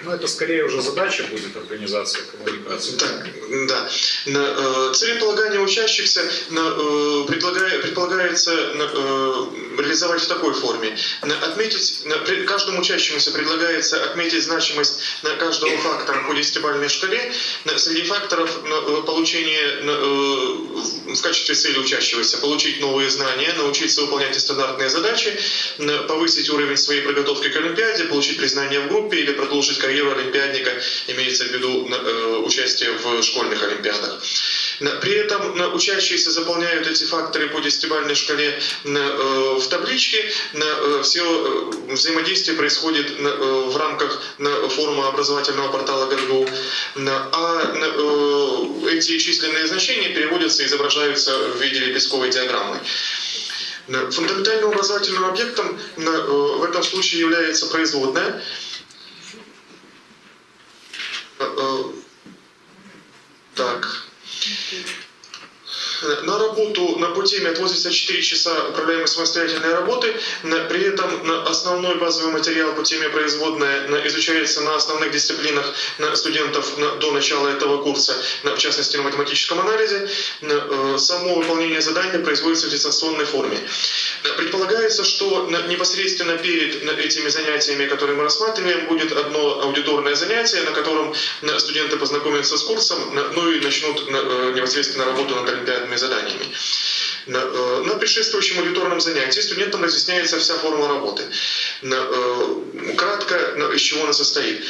Ну, это скорее уже задача будет организации коммуникации. Так, да. Целеполагание учащихся предполагается реализовать в такой форме. Каждому учащемуся предлагается отметить значимость каждого фактора по 10-бальной шкале. Среди факторов получения в качестве цели учащегося получить новые знания, научиться выполнять нестандартные задачи, повысить уровень своей подготовки к Олимпиаде, получить признание в группе или продолжить карьеру олимпиадника, имеется в виду участие в школьных олимпиадах. При этом учащиеся заполняют эти факторы по 10-бальной шкале в табличке. Все взаимодействие происходит в рамках форума образовательного портала ГРГУ. А эти численные значения переводятся и изображаются в виде лепестковой диаграммы. Фундаментальным образовательным объектом в этом случае является производная. Так. На работу по теме отводится 4 часа управляемой самостоятельной работы. При этом основной базовый материал по теме производная изучается на основных дисциплинах студентов до начала этого курса, в частности на математическом анализе. Само выполнение задания производится в дистанционной форме. Предполагается, что непосредственно перед этими занятиями, которые мы рассматриваем, будет одно аудиторное занятие, на котором студенты познакомятся с курсом, ну и начнут непосредственно работу над олимпиадными заданиями. На предшествующем аудиторном занятии студентам разъясняется вся форма работы. Кратко, из чего она состоит.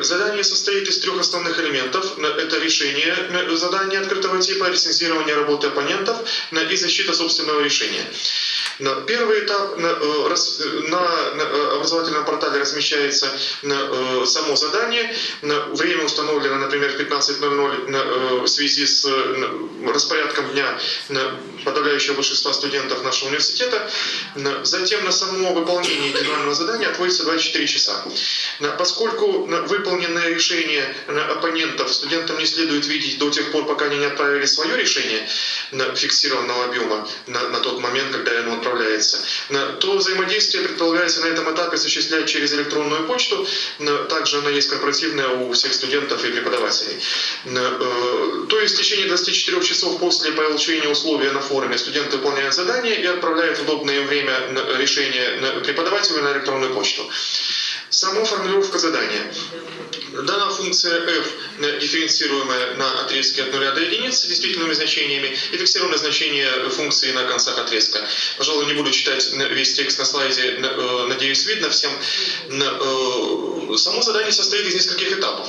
Задание состоит из 3 основных элементов. Это решение задания открытого типа, рецензирование работы оппонентов и защита собственного решения. Первый этап на образовательном портале размещается само задание. Время установлено, например, в 15:00 в связи с распорядком дня подавляющего большинства студентов нашего университета. Затем на само выполнение индивидуального задания отводится 24 часа. Поскольку выполненное решение оппонентов студентам не следует видеть до тех пор, пока они не отправили свое решение фиксированного объема на тот момент, когда оно отправляется, то взаимодействие предполагается на этом этапе осуществлять через электронную почту. Также она есть корпоративная у всех студентов и преподавателей. То есть в течение 24 часов после получения условия на форуме студенты выполняют задание и отправляют в удобное им время решение преподавателю на электронную почту. Сама формулировка задания. Дана функция f, дифференцируемая на отрезке от 0 до 1 с действительными значениями, и фиксированное значение функции на концах отрезка. Пожалуй, не буду читать весь текст на слайде, надеюсь, видно всем. Само задание состоит из нескольких этапов.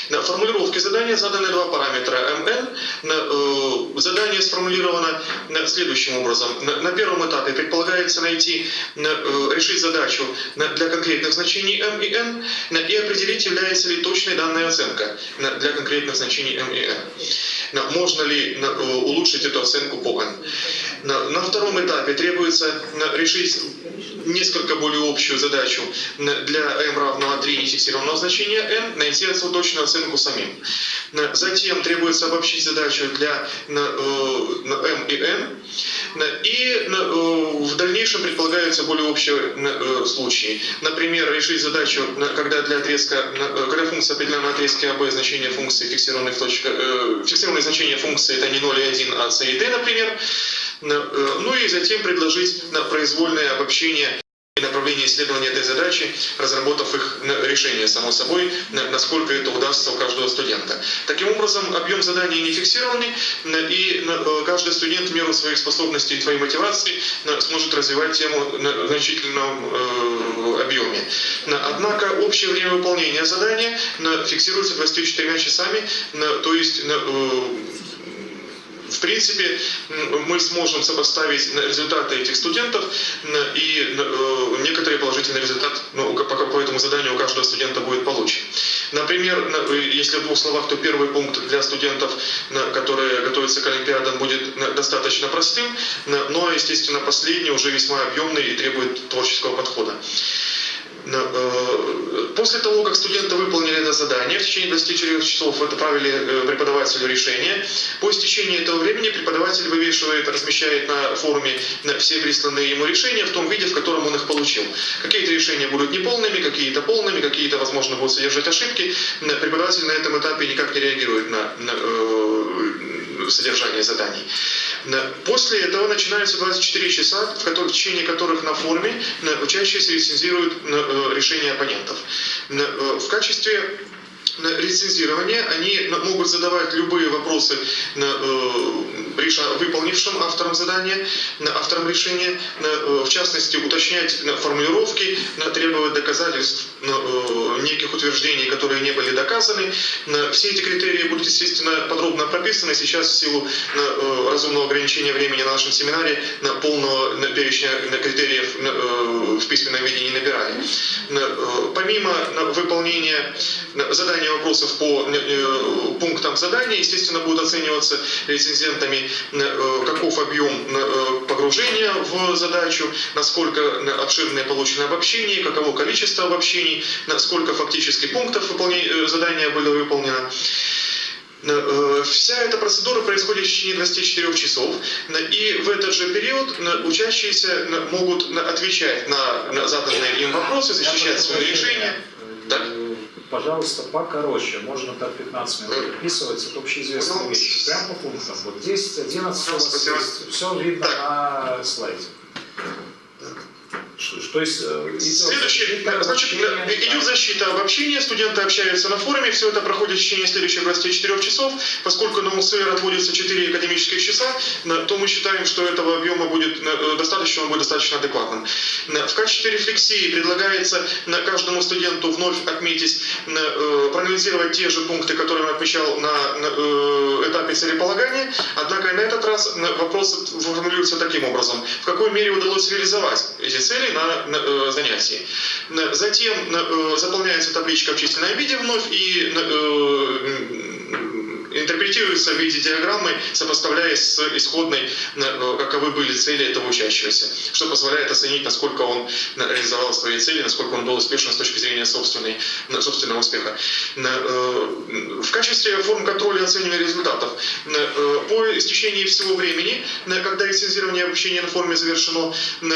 На формулировке задания заданы 2 параметра mn. Задание сформулировано следующим образом. На первом этапе предполагается решить задачу для конкретных значений m и n и определить, является ли точной данная оценка для конкретных значений m и n. Можно ли улучшить эту оценку по n. На втором этапе требуется решить несколько более общую задачу для m равного 3 нефиксированного значения n, найти отсюда точную оценку самим. Затем требуется обобщить задачу для m и n, и в дальнейшем предполагаются более общие случаи. Например, решить задачу, когда функция определена на отрезке АБ, значение функции фиксированное значение функции это не 0 и 1, а c и d, например. Ну и затем предложить произвольное обобщение и направление исследования этой задачи, разработав их решение, само собой, насколько это удастся у каждого студента. Таким образом, объем задания не фиксированный, и каждый студент в меру своих способностей и своей мотивации сможет развивать тему в значительном объеме. Однако общее время выполнения задания фиксируется 24 часами, то есть в принципе, мы сможем сопоставить результаты этих студентов, и некоторый положительный результат по этому заданию у каждого студента будет получен. Например, если в 2 словах, то первый пункт для студентов, которые готовятся к олимпиадам, будет достаточно простым, но, естественно, последний уже весьма объемный и требует творческого подхода. После того, как студенты выполнили это задание, в течение 24 часов отправили преподавателю решение. По истечении этого времени преподаватель размещает на форуме все присланные ему решения в том виде, в котором он их получил. Какие-то решения будут неполными, какие-то полными, какие-то, возможно, будут содержать ошибки. Преподаватель на этом этапе никак не реагирует на содержание заданий. После этого начинаются 24 часа, в течение которых на форуме учащиеся рецензируют решения оппонентов. В качестве рецензирования, они могут задавать любые вопросы выполнившим авторам задания, авторам решения, в частности, уточнять формулировки, требовать доказательств неких утверждений, которые не были доказаны. Все эти критерии будут, естественно, подробно прописаны. Сейчас в силу разумного ограничения времени на нашем семинаре полного перечня критериев в письменном виде не набирали. Помимо выполнения задания вопросов по пунктам задания, естественно, будут оцениваться рецензентами, каков объем погружения в задачу, насколько обширное получено обобщение, каково количество обобщений, сколько фактически пунктов задания было выполнено. Вся эта процедура происходит в течение 24 часов, и в этот же период учащиеся могут отвечать на заданные им вопросы, защищать свои решения. Так? Пожалуйста, покороче. Можно так 15 минут описывать. Это общеизвестная вещь. Прямо по пунктам. Вот 10, 11 у вас есть. Все видно на слайде. То есть следующее, значит, идет защита обобщения, студенты общаются на форуме, все это проходит в течение следующих 24 часов. Поскольку на УСР отводится 4 академических часа, то мы считаем, что этого объема будет достаточно, он будет достаточно адекватным. В качестве рефлексии предлагается каждому студенту вновь отметить, проанализировать те же пункты, которые он отмечал на этапе целеполагания, однако на этот раз вопрос формулируется таким образом: в какой мере удалось реализовать эти цели на занятии. Затем заполняется табличка в численном виде вновь и интерпретируется в виде диаграммы, сопоставляясь с исходной, каковы были цели этого учащегося, что позволяет оценить, насколько он реализовал свои цели, насколько он был успешен с точки зрения собственного успеха. В качестве форм контроля оценивания результатов по истечении всего времени, когда рецензирование обучения на форуме завершено,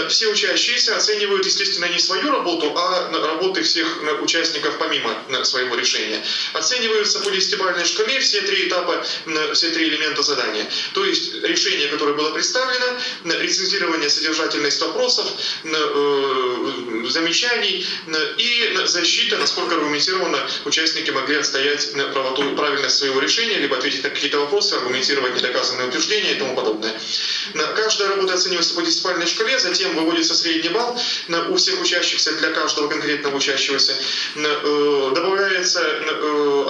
все учащиеся оценивают, естественно, не свою работу, а работы всех участников помимо своего решения. Оцениваются по 10-бальной шкале все три этапа, все три элемента задания. То есть решение, которое было представлено, рецензирование содержательность вопросов, замечаний и защита, насколько аргументированно участники могли отстоять правоту и правильность своего решения, либо ответить на какие-то вопросы, аргументировать недоказанные утверждения и тому подобное. Каждая работа оценивается по 10-бальной шкале, затем выводится средний балл у всех учащихся для каждого конкретного учащегося. Добавляется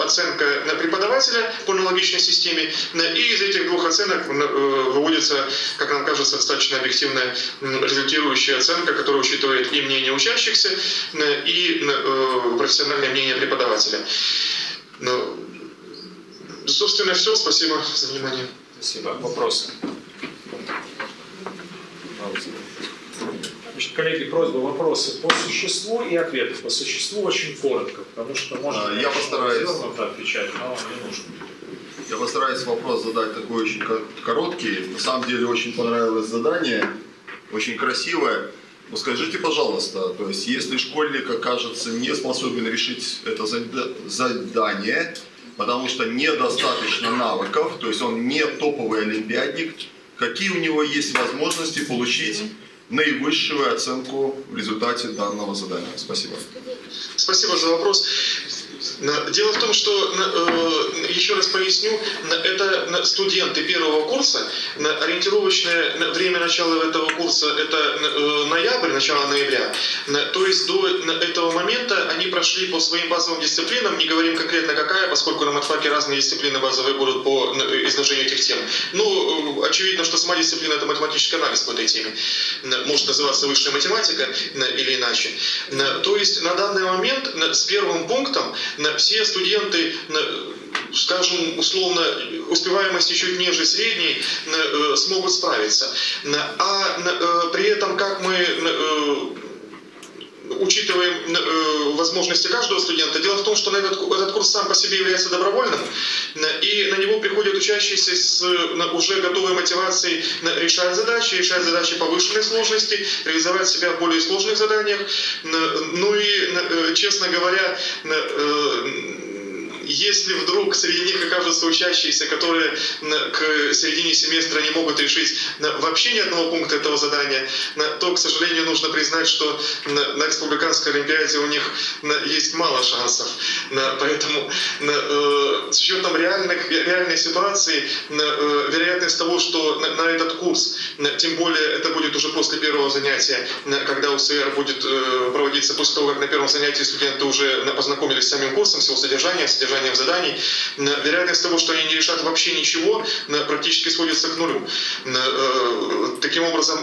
оценка преподавателя по аналогичной системе, и из этих двух оценок выводится, как нам кажется, достаточно объективная результирующая оценка, которая учитывает и мнение учащихся, и профессиональное мнение преподавателя. Собственно, все. Спасибо за внимание. Спасибо. Вопросы? Значит, коллеги, просьба, вопросы по существу и ответы. По существу очень коротко, потому что можно я постараюсь отвечать, но не нужно. Я постараюсь вопрос задать такой очень короткий. На самом деле очень понравилось задание, очень красивое. Но скажите, пожалуйста, то есть если школьник окажется не способен решить это задание, потому что недостаточно навыков, то есть он не топовый олимпиадник, какие у него есть возможности получить наивысшую оценку в результате данного задания? Спасибо. Спасибо за вопрос. Дело в том, что, еще раз поясню, это студенты первого курса, ориентировочное время начала этого курса это ноябрь, начало ноября. То есть до этого момента они прошли по своим базовым дисциплинам, не говорим конкретно какая, поскольку на матфаке разные дисциплины базовые будут по изложению этих тем. Ну, очевидно, что сама дисциплина это математический анализ по этой теме. Может называться высшая математика или иначе. То есть на данный момент с первым пунктом все студенты, скажем, условно, успеваемости чуть ниже средней, смогут справиться. А при этом, как мы учитываем возможности каждого студента, дело в том, что этот курс сам по себе является добровольным, и на него приходят учащиеся с уже готовой мотивацией решать задачи повышенной сложности, реализовать себя в более сложных заданиях. Ну и, честно говоря, если вдруг среди них окажутся учащиеся, которые к середине семестра не могут решить вообще ни одного пункта этого задания, то, к сожалению, нужно признать, что на республиканской олимпиаде у них есть мало шансов. Поэтому с учетом реальной ситуации, вероятность того, что на этот курс, тем более это будет уже после первого занятия, когда УСР будет проводиться после того, как на первом занятии студенты уже познакомились с самим курсом, с его содержанием заданий, вероятность того, что они не решат вообще ничего, практически сводится к нулю. Таким образом,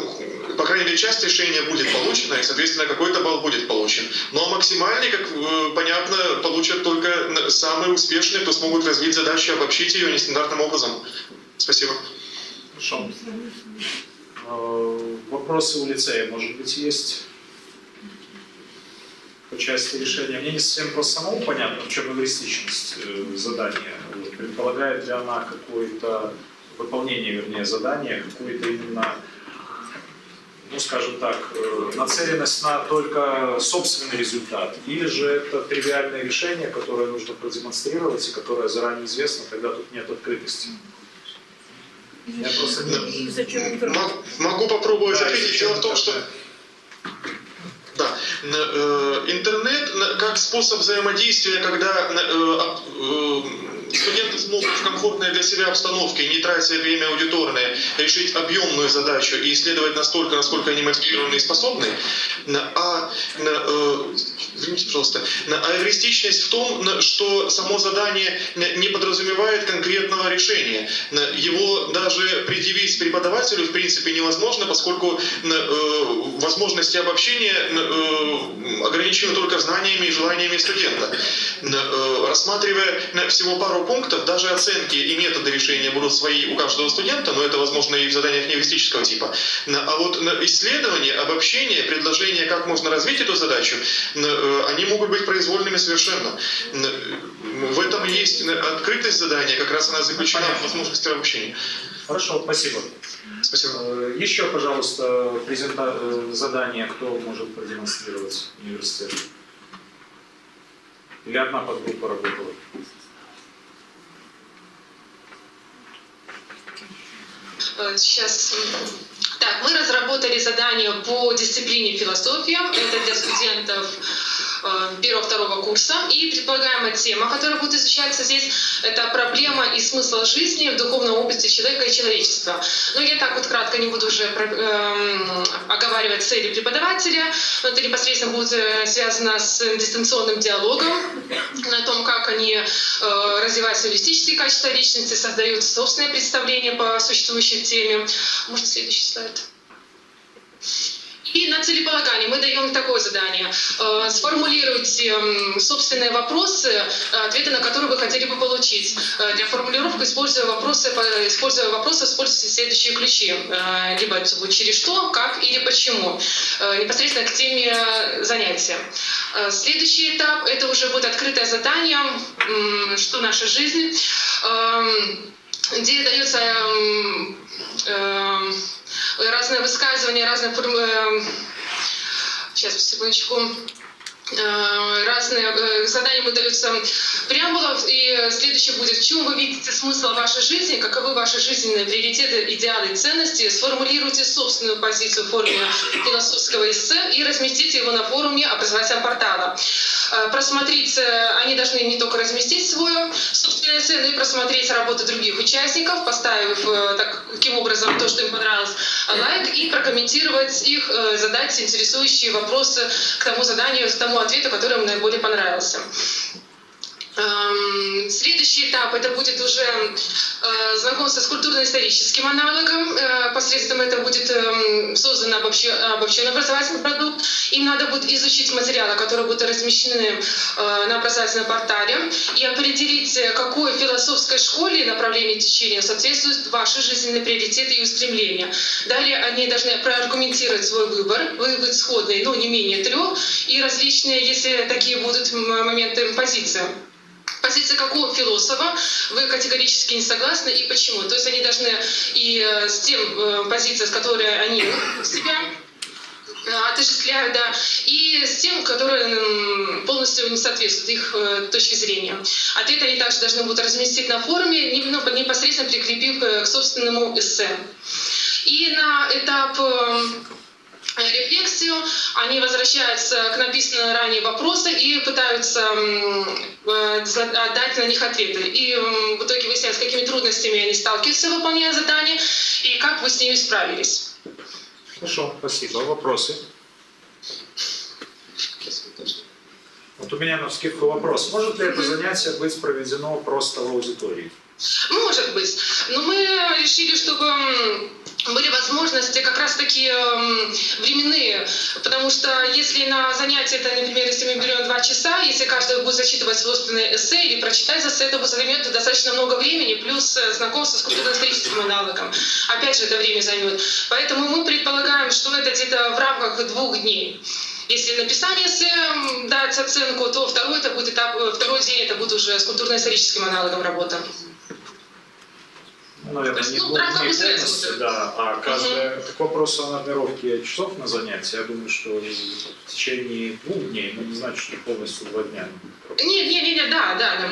по крайней мере, часть решения будет получена, и, соответственно, какой-то балл будет получен. Но максимальный, как понятно, получат только самые успешные, кто смогут развить задачу, обобщить ее нестандартным образом. Спасибо. Хорошо. Вопросы у лицея, может быть, есть? По части решения. Мне не совсем просто самому понятно, в чем эвристичность задания. Предполагает ли она какое-то выполнение, вернее, задания, какое-то именно, ну, скажем так, нацеленность на только собственный результат, или же это тривиальное решение, которое нужно продемонстрировать и которое заранее известно, тогда тут нет открытости. Я просто могу попробовать ответить. Дело в том, что интернет как способ взаимодействия, когда студенты смогут в комфортной для себя обстановке, не тратя время аудиторное, решить объемную задачу и исследовать настолько, насколько они мотивированы и способны. Извините, пожалуйста. А эвристичность в том, что само задание не подразумевает конкретного решения. Его даже предъявить преподавателю в принципе невозможно, поскольку возможности обобщения ограничены только знаниями и желаниями студента. Рассматривая всего пару пунктов, даже оценки и методы решения будут свои у каждого студента, но это возможно и в заданиях лингвистического типа. А вот исследование, обобщение, предложение, как можно развить эту задачу, они могут быть произвольными совершенно. В этом и есть открытость задания, как раз она заключена в возможности обобщения. Хорошо, спасибо. Спасибо. Еще, пожалуйста, задание, кто может продемонстрировать университет? Или одна подгруппа работала? Сейчас. Так, мы разработали задание по дисциплине философия. Это для студентов первого-второго курса. И предполагаемая тема, которая будет изучаться здесь, это проблема и смысл жизни в духовном опыте человека и человечества. Но я так вот кратко не буду уже оговаривать цели преподавателя. Это непосредственно будет связано с дистанционным диалогом, на том, как они развивают лингвистические качества личности, создают собственное представление по существующей теме. Можно следующий слайд? И на целеполагании мы даем такое задание. Сформулируйте собственные вопросы, ответы на которые вы хотели бы получить. Для формулировки, используя вопросы, используйте следующие ключи. Либо это будет через что, как или почему. Непосредственно к теме занятия. Следующий этап — это уже будет открытое задание «Что наша жизнь?», где дается разные высказывания, разные сейчас, секундочку. Разные задания ему даются преамбула, и следующее будет: в чем вы видите смысл вашей жизни, каковы ваши жизненные приоритеты, идеалы и ценности, сформулируйте собственную позицию в форме философского эссе и разместите его на форуме образовательного портала. Просмотреть, они должны не только разместить свое собственное эссе, но и просмотреть работы других участников, поставив таким образом то, что им понравилось, лайк, и прокомментировать их, задать интересующие вопросы к тому заданию, к тому ответу, который им наиболее понравился. Следующий этап — это будет уже знакомство с культурно-историческим аналогом. Посредством этого будет создан обобщенный образовательный продукт. Им надо будет изучить материалы, которые будут размещены на образовательном портале, и определить, какой философской школе направление течения соответствует ваши жизненные приоритеты и устремления. Далее они должны проаргументировать свой выбор сходный, но не менее 3, и различные, если такие будут моменты, позиции. Позиция какого философа вы категорически не согласны и почему? То есть они должны и с тем позицией, с которой они себя осуществляют, да, и с тем, которые полностью не соответствуют их точке зрения. Ответы они также должны будут разместить на форуме, непосредственно прикрепив к собственному эссе. И на этап рефлексию они возвращаются к написанным ранее вопросу и пытаются дать на них ответы. И в итоге выясняют, с какими трудностями они сталкиваются, выполняя задания, и как вы с ними справились. Хорошо, спасибо. Вопросы? Вот у меня на вскидку вопрос. Может ли это занятие быть проведено просто в аудитории? Может быть. Но мы решили, чтобы были возможности как раз таки временные, потому что если на занятии, это, например, если мы берем 2 часа, если каждый будет зачитывать собственное эссе или прочитать эссе, это займет достаточно много времени, плюс знакомство с культурно-историческим аналогом. Опять же, это время займет. Поэтому мы предполагаем, что это где-то в рамках 2 дней. Если написание эссе дать оценку, то второй день это будет уже с культурно-историческим аналогом работа. Ну, наверное, не 2 дней полностью, да, а каждая... Так вопрос о нормировке часов на занятия, я думаю, что в течение 2 дней, но не значит, что полностью 2 дня. Нет, да.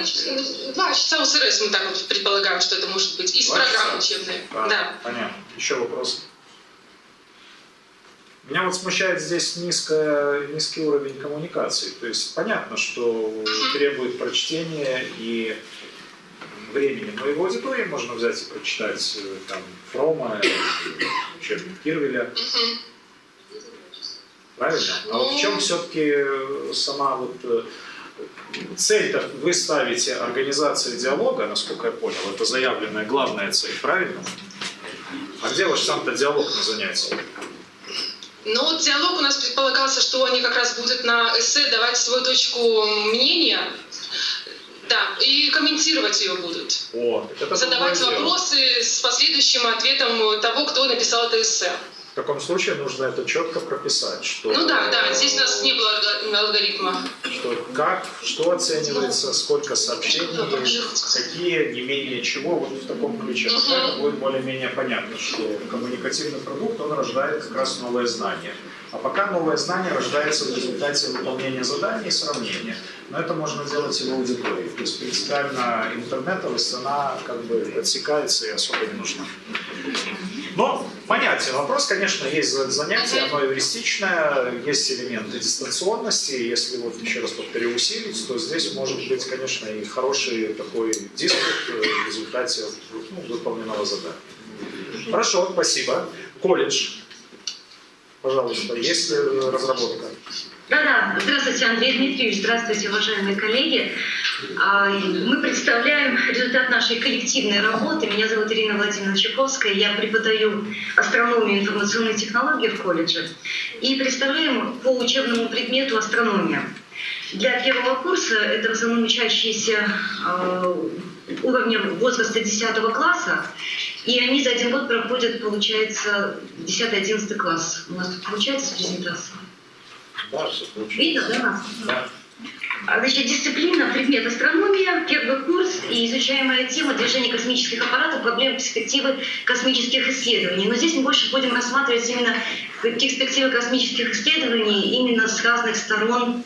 2 часа УСРС мы так вот предполагаем, что это может быть из программы учебной. Да. Понятно. Еще вопрос? Меня вот смущает здесь низкий уровень коммуникации. То есть понятно, что требует прочтения и времени. Но и в аудитории можно взять и прочитать там Фрома, учебник Кирвеля. Правильно? А вот в чем все-таки сама вот цель-то вы ставите организацию диалога, насколько я понял, это заявленная главная цель, правильно? А где ваш сам-то диалог на занятии? Ну вот диалог у нас предполагался, что они как раз будут на эссе давать свою точку мнения. Да, и комментировать ее будут. Задавать вопросы с последующим ответом того, кто написал это эссе. В таком случае нужно это четко прописать. Что, ну да, здесь у нас не было алгоритма. Что оценивается, сколько сообщений, какие, не менее чего, вот в таком ключе. Это будет более-менее понятно, что коммуникативный продукт, он рождает как раз новое знание. А пока новое знание рождается в результате выполнения заданий и сравнения. Но это можно делать и в аудитории. То есть принципиально интернетовость, она как бы отсекается и особо не нужна. Но понятен вопрос, конечно, есть занятие, оно эвристичное, есть элементы дистанционности. Если вот еще раз повторю усилить, то здесь может быть, конечно, и хороший такой диспут в результате выполненного задания. Хорошо, спасибо. Колледж. Пожалуйста, есть ли разработка? Да. Здравствуйте, Андрей Дмитриевич. Здравствуйте, уважаемые коллеги. Мы представляем результат нашей коллективной работы. Меня зовут Ирина Владимировна Чайковская. Я преподаю астрономию и информационные технологии в колледже. И представляем по учебному предмету астрономия. Для первого курса это в основном учащиеся уровня возраста 10 класса. И они за 1 год проходят, получается, 10-11 класс. У нас тут получается презентация? Да, все получается. Видно, да? Да. Значит, дисциплина, предмет астрономия, первый курс и изучаемая тема движения космических аппаратов, проблемы перспективы космических исследований. Но здесь мы больше будем рассматривать именно перспективы космических исследований именно с разных сторон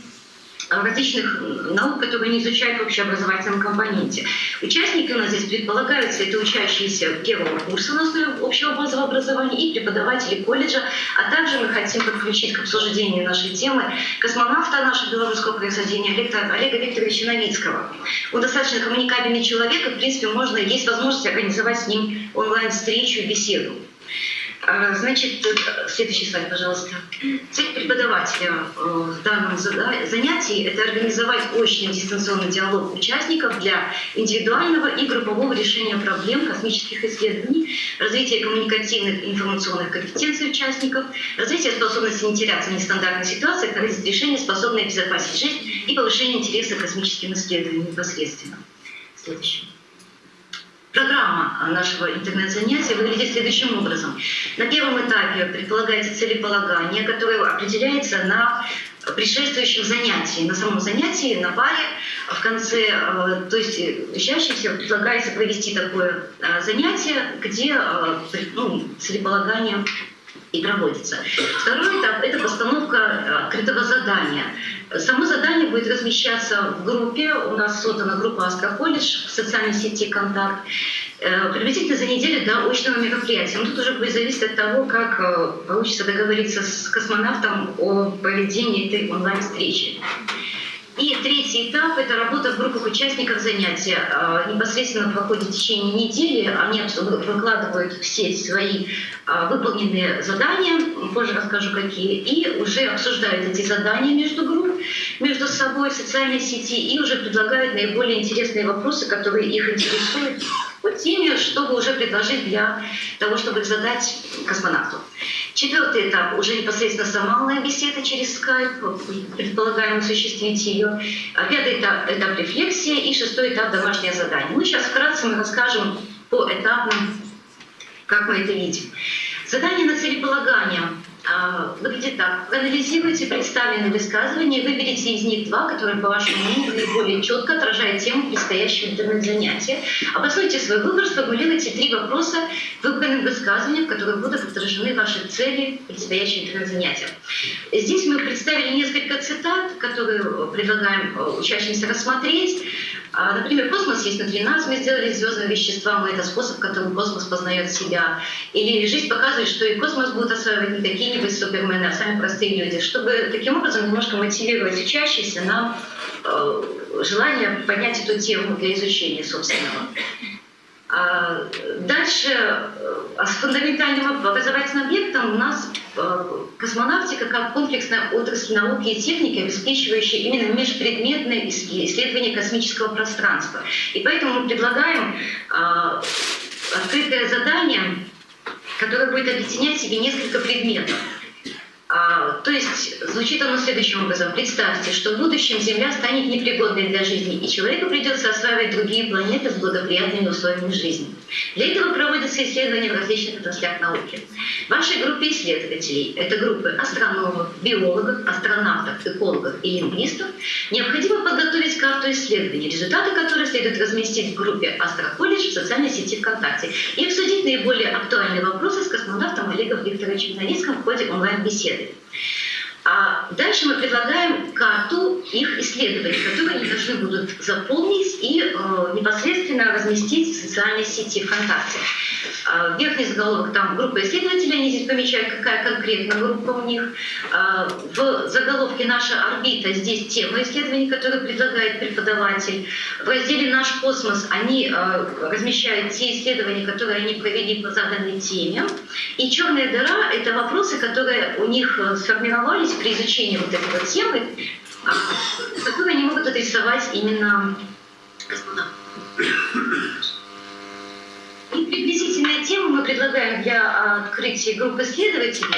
различных наук, которые они изучают в общеобразовательном компоненте. Участники у нас здесь предполагаются, это учащиеся первого курса на основе общего базового образования и преподаватели колледжа, а также мы хотим подключить к обсуждению нашей темы космонавта нашего белорусского происхождения Олега Викторовича Новицкого. Он достаточно коммуникабельный человек, и в принципе есть возможность организовать с ним онлайн-встречу и беседу. Значит, следующий слайд, пожалуйста. Цель преподавателя в данном занятии – это организовать очный дистанционный диалог участников для индивидуального и группового решения проблем космических исследований, развития коммуникативных и информационных компетенций участников, развития способности не теряться в нестандартных ситуациях, решения, способные обезопасить жизнь и повышение интереса к космическим исследованиям непосредственно. Следующий. Программа нашего интернет-занятия выглядит следующим образом. На первом этапе предполагается целеполагание, которое определяется на предшествующем занятии. На самом занятии, на паре, в конце, то есть учащимся предлагается провести такое занятие, где целеполагание и проводится. Второй этап – это постановка этого задания. Само задание будет размещаться в группе. У нас создана группа «Астроколледж» в социальной сети «Контакт». Приблизительно за неделю до очного мероприятия. Но тут уже будет зависеть от того, как получится договориться с космонавтом о проведении этой онлайн-встречи. И третий этап – это работа в группах участников занятия. Непосредственно проходит в течение недели, они выкладывают в сеть свои выполненные задания, позже расскажу какие, и уже обсуждают эти задания между групп, между собой в социальной сети, и уже предлагают наиболее интересные вопросы, которые их интересуют по теме, чтобы уже предложить для того, чтобы их задать космонавту. Четвертый этап – уже непосредственно сама онлайн-беседа через Skype, предполагаем осуществить ее. Пятый этап – этап рефлексия, и шестой этап – домашнее задание. Ну, сейчас вкратце мы расскажем поэтапно, как мы это видим. Задание на целеполагание выглядит так. Проанализируйте представленные высказывания, выберите из них два, которые, по вашему мнению, наиболее четко отражают тему предстоящего интернет-занятия. Обоснуйте свой выбор, сформулируйте 3 вопроса к выбранным высказываниям, в которых будут отражены ваши цели предстоящего интернет-занятия. Здесь мы представили несколько цитат, которые предлагаем учащимся рассмотреть. Например, космос есть внутри нас, мы сделали звездным веществом, это способ, которым космос познает себя. Или жизнь показывает, что и космос будут осваивать не какие-нибудь супермены, а сами простые люди. Чтобы таким образом немножко мотивировать учащихся на желание поднять эту тему для изучения собственного. Дальше с фундаментальным образовательным объектом у нас космонавтика как комплексная отрасль науки и техники, обеспечивающая именно межпредметное исследование космического пространства. И поэтому мы предлагаем открытое задание, которое будет объединять в себе несколько предметов. То есть звучит оно следующим образом. Представьте, что в будущем Земля станет непригодной для жизни, и человеку придется осваивать другие планеты с благоприятными условиями жизни. Для этого проводятся исследования в различных отраслях науки. В вашей группе исследователей, это группы астрономов, биологов, астронавтов, экологов и лингвистов, необходимо подготовить карту исследований, результаты которых следует разместить в группе «Астроколледж» в социальной сети ВКонтакте и обсудить наиболее актуальные вопросы с космонавтом Олегом Викторовичем Новицким в ходе онлайн-беседы. А дальше мы предлагаем карту их исследований, которые они должны будут заполнить и непосредственно разместить в социальной сети ВКонтакте. Верхний заголовок там группа исследователей, они здесь помечают, какая конкретная группа у них. В заголовке «Наша орбита» здесь тема исследований, которые предлагает преподаватель. В разделе «Наш космос» они размещают те исследования, которые они провели по заданной теме. И «Черная дыра» — это вопросы, которые у них сформировались при изучении вот этой вот темы, которые они могут адресовать именно космонавтам. И приблизительная тема мы предлагаем для открытия групп исследователей.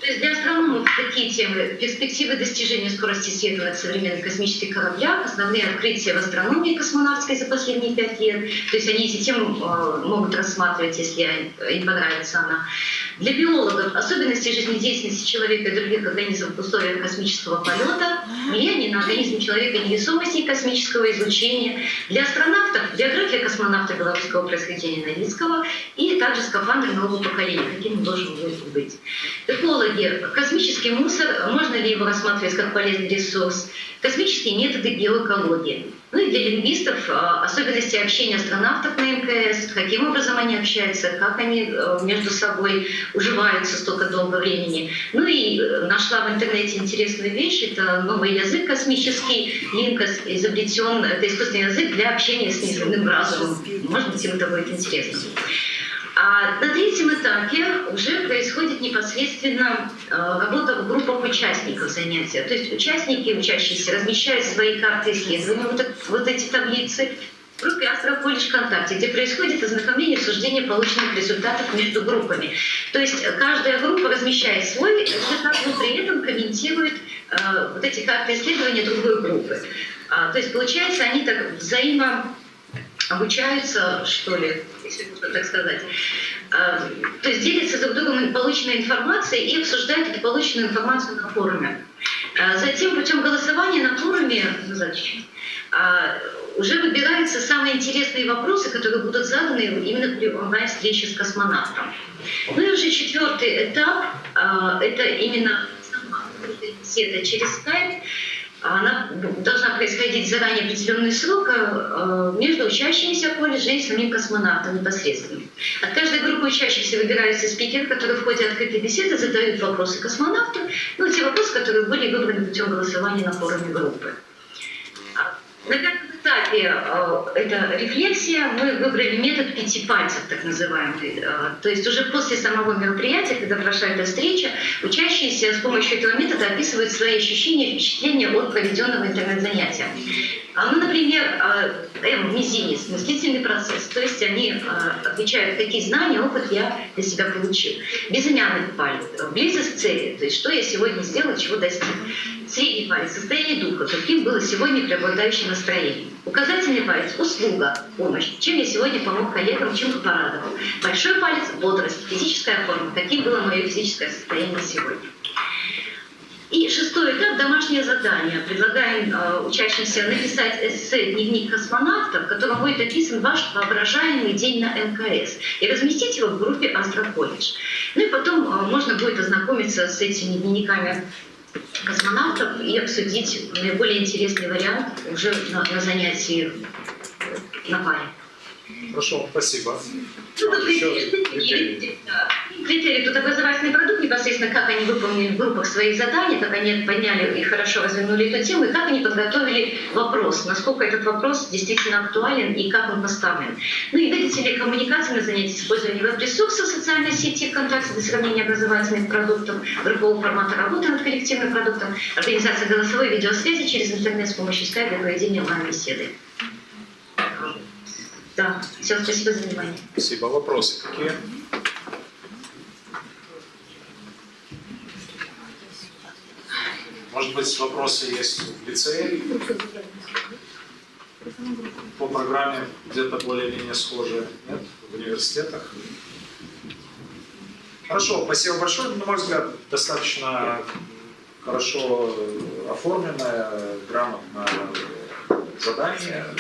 То есть для астрономов такие темы: перспективы достижения скорости света на современных космических кораблях, основные открытия в астрономии космонавтской за последние 5 лет. То есть они эти темы могут рассматривать, если им понравится она. Для биологов особенности жизнедеятельности человека и других организмов в условиях космического полета, влияние на организм человека невесомости и космического излучения. Для астронавтов биография космонавта белорусского происхождения Новицкого и также скафандр нового поколения, каким он должен будет быть. Экологи. Космический мусор, можно ли его рассматривать как полезный ресурс? Космические методы геоэкологии. Ну и для лингвистов особенности общения астронавтов на МКС, каким образом они общаются, как они между собой уживаются столько долгого времени. Ну и нашла в интернете интересную вещь, это новый язык космический, Линкос, изобретен, это искусственный язык для общения с неземным разумом. Может быть, им это будет интересно. А на третьем этапе уже происходит непосредственно работа в группах участников занятия. То есть участники, учащиеся размещают свои карты исследований, вот эти таблицы, в группе «Астроколледж ВКонтакте», где происходит ознакомление и обсуждение полученных результатов между группами. То есть каждая группа размещает свой результат, но при этом комментирует вот эти карты исследования другой группы. То есть получается, они так взаимообучаются, что ли, если можно так сказать. То есть делятся друг другом полученной информацией и обсуждают эту полученную информацию на форуме. Затем путем голосования на форуме уже выбираются самые интересные вопросы, которые будут заданы именно при онлайн-встрече с космонавтом. Ну и уже четвертый этап — это именно открытая беседа через Skype. Она должна происходить заранее определенный срок между учащимися колледжа и самим космонавтом непосредственно. От каждой группы учащихся выбираются спикеры, которые в ходе открытой беседы задают вопросы космонавту, ну, те вопросы, которые были выбраны путем голосования на форуме группы. На пятом этапе это рефлексия. Мы выбрали метод 5 пальцев, так называемый. То есть уже после самого мероприятия, когда прошла эта встреча, учащиеся с помощью этого метода описывают свои ощущения и впечатления от проведенного интернет-занятия. Ну, например, мизинец, мыслительный процесс. То есть они отвечают, какие знания, опыт я для себя получил. Безымянный палец, близость к цели, то есть что я сегодня сделал, чего достиг. Средний палец, состояние духа, каким было сегодня преобладающее настроение. Указательный палец, услуга, помощь, чем я сегодня помог коллегам, чем их порадовал. Большой палец, бодрость, физическая форма, каким было мое физическое состояние сегодня. И шестой этап – домашнее задание. Предлагаем учащимся написать эссе «Дневник космонавта», в котором будет описан ваш воображаемый день на МКС, и разместить его в группе «Астро-колледж». Ну и потом можно будет ознакомиться с этими дневниками космонавтов и обсудить наиболее интересный вариант уже на занятии на паре. Хорошо, спасибо. Критерий тут образовательный продукт, непосредственно как они выполнили в группах свои задания, как они подняли и хорошо развернули эту тему, и как они подготовили вопрос, насколько этот вопрос действительно актуален и как он поставлен. Ну и видите ли, коммуникация на занятии, использование веб-ресурсов в социальной сети ВКонтакте для сравнения образовательных продуктов, группового формата работы над коллективным продуктом, организация голосовой и видеосвязи через интернет с помощью Skype для проведения онлайн-беседы. Да, все, спасибо за внимание. Спасибо. Вопросы какие? Может быть, вопросы есть в лицее? По программе где-то более-менее схожие? Нет? В университетах? Хорошо, спасибо большое. На мой взгляд, достаточно хорошо оформленное, грамотное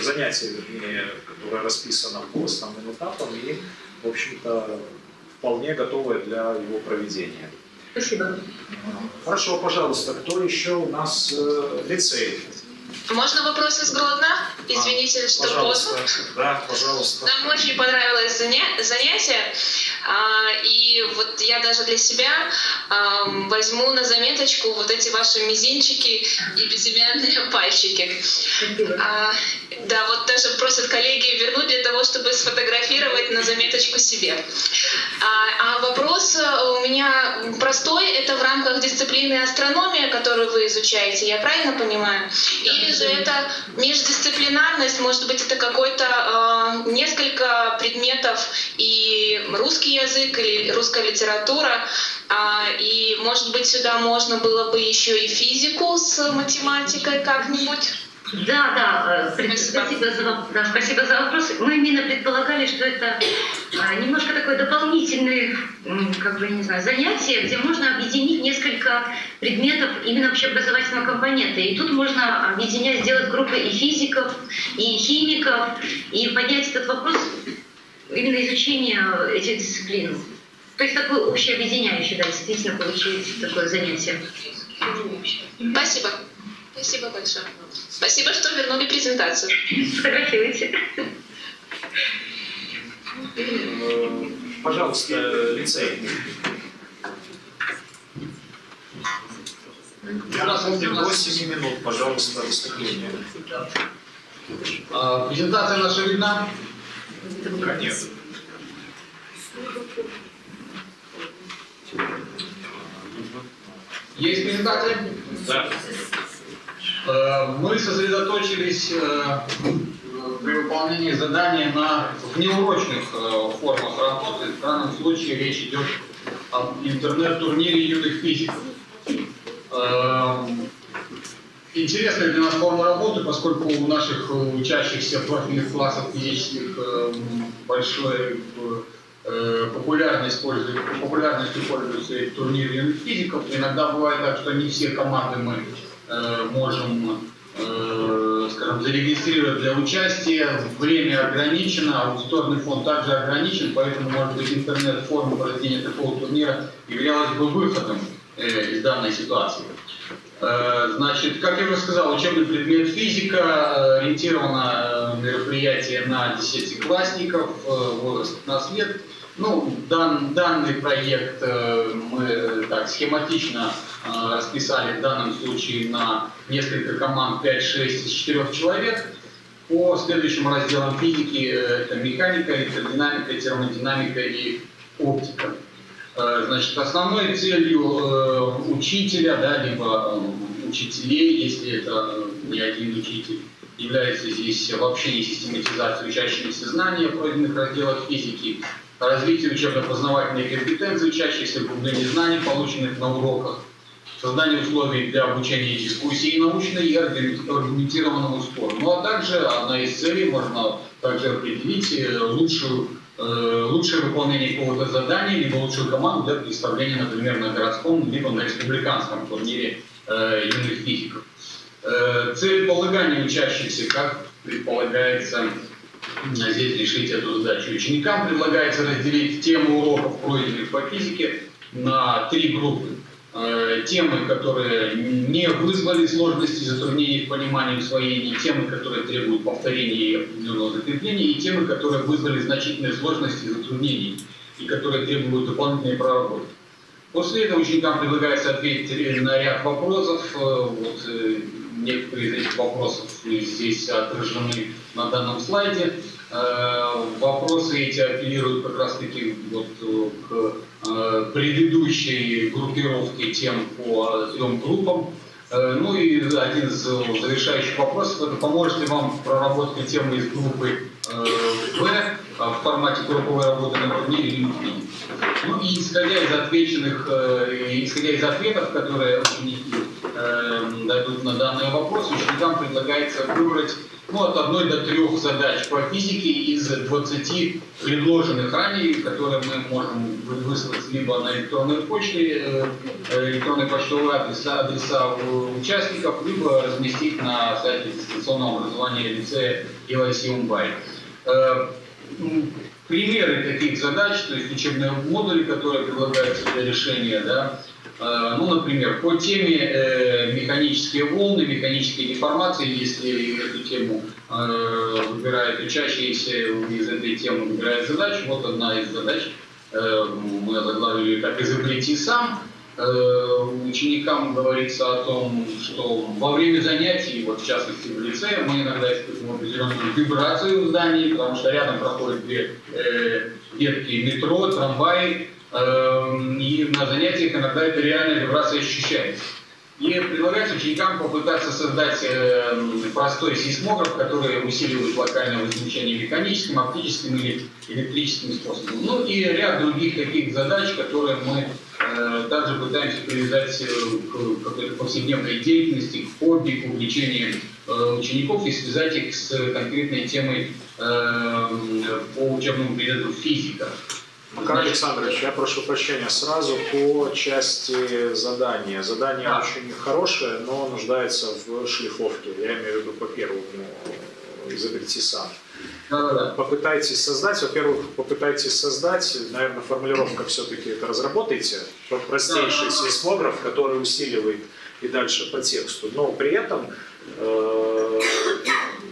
занятие, вернее, которое расписано по основным этапам и, в общем-то, вполне готовое для его проведения. Спасибо. Хорошо, пожалуйста, кто еще у нас лицей? Можно вопрос из Гродно? Извините, что поздно. Да, пожалуйста. Нам очень понравилось занятие. И вот я даже для себя возьму на заметочку вот эти ваши мизинчики и безымянные пальчики. Да, вот даже просят коллеги вернуть для того, чтобы сфотографировать на заметочку себе. А вопрос у меня простой. Это в рамках дисциплины астрономия, которую вы изучаете, я правильно понимаю? Или же это междисциплинарность, может быть, это какой-то несколько предметов и русский язык или русская литература, и, может быть, сюда можно было бы еще и физику с математикой как-нибудь? Да, спасибо за вопрос. Мы именно предполагали, что это немножко такое дополнительное, занятие, где можно объединить несколько предметов именно общеобразовательного компонента. И тут можно объединять, сделать группы и физиков, и химиков, и поднять этот вопрос именно изучения этих дисциплин. То есть такое общеобъединяющее, да, действительно получить такое занятие. Спасибо. Спасибо большое. Спасибо, что вернули презентацию. Сфотографируйте. Пожалуйста, лицей. Я напомню, до 7 минут, пожалуйста, выступление. Презентация наша видна? Конечно. Есть презентация? Да. Мы сосредоточились при выполнении задания на внеурочных формах работы. В данном случае речь идет об интернет-турнире юных физиков. Интересная для нас форма работы, поскольку у наших учащихся профильных классов физических большой популярностью пользуются эти турниры юных физиков. Иногда бывает так, что не все команды мы можем, зарегистрировать для участия. Время ограничено, аудиторный фонд также ограничен, поэтому, может быть, интернет-форма проведения такого турнира являлась бы выходом из данной ситуации. Значит, как я уже сказал, учебный предмет физика, ориентировано мероприятие на 10-классников, возраст 15 лет. Ну, данный проект мы так схематично расписали в данном случае на несколько команд 5-6 из 4 человек. По следующим разделам физики это механика, электродинамика, термодинамика и оптика. Значит, основной целью учителя, да, либо учителей, если это не один учитель, является здесь вообще не систематизация учащимися знаний о пройденных разделах физики, развитие учебно-познавательной компетенции учащихся, углубление знаний, полученных на уроках, создание условий для обучения дискуссии научной и аргументированному спору. Ну а также одна из целей можно также определить лучшее выполнение какого-то задания, либо лучшую команду для представления, например, на городском, либо на республиканском турнире юных физиков. Целеполагание учащихся, как предполагается здесь решить эту задачу. Ученикам предлагается разделить тему уроков, пройденных по физике, на 3 группы. Темы, которые не вызвали сложностей, затруднений в понимании, усвоении, темы, которые требуют повторения и определенного закрепления, и темы, которые вызвали значительные сложности, затруднений, и которые требуют дополнительной проработки. После этого ученикам предлагается ответить на ряд вопросов. Вот, некоторые из этих вопросов здесь отражены на данном слайде. Вопросы эти апеллируют как раз таки вот к предыдущей группировке тем по 3 группам. Ну и один из завершающих вопросов — это поможет ли вам в проработке темы из группы В в формате групповой работы на турнире или нет. Ну и исходя из ответов, которые ученики дадут на данный вопрос, ученикам предлагается выбрать от 1 до 3 задач по физике из 20 предложенных ранее, которые мы можем выслать либо на электронной почте, электронные почтовые адреса участников, либо разместить на сайте дистанционного образования лицея ЕЛСИ Умбай. Примеры таких задач, то есть учебные модули, которые предлагаются для решения, да, ну, например, по теме механические волны, механические деформации, если эту тему выбирает учащиеся, из этой темы выбирает задачу, вот одна из задач, мы заглавили как «Изобрети сам». Ученикам говорится о том, что во время занятий, вот в частности в лицее, мы иногда испытываем определенную вибрацию в здании, потому что рядом проходят 2 ветки метро, трамваи, и на занятиях иногда эта реальная вибрация ощущается. И предлагается ученикам попытаться создать простой сейсмограф, который усиливает локальное возмущение механическим, оптическим или электрическим способом. Ну и ряд других таких задач, которые мы также пытаемся привязать к какой-то повседневной деятельности, к хобби, к увлечению учеников и связать их с конкретной темой по учебному предмету физика. Макар Александрович, я прошу прощения, сразу по части задания. Задание очень хорошее, но нуждается в шлифовке. Я имею в виду по первому «Изобрети сам». Попытайтесь создать, во-первых, наверное, формулировка все-таки это разработайте, простейший сейсмограф, который усиливает и дальше по тексту, но при этом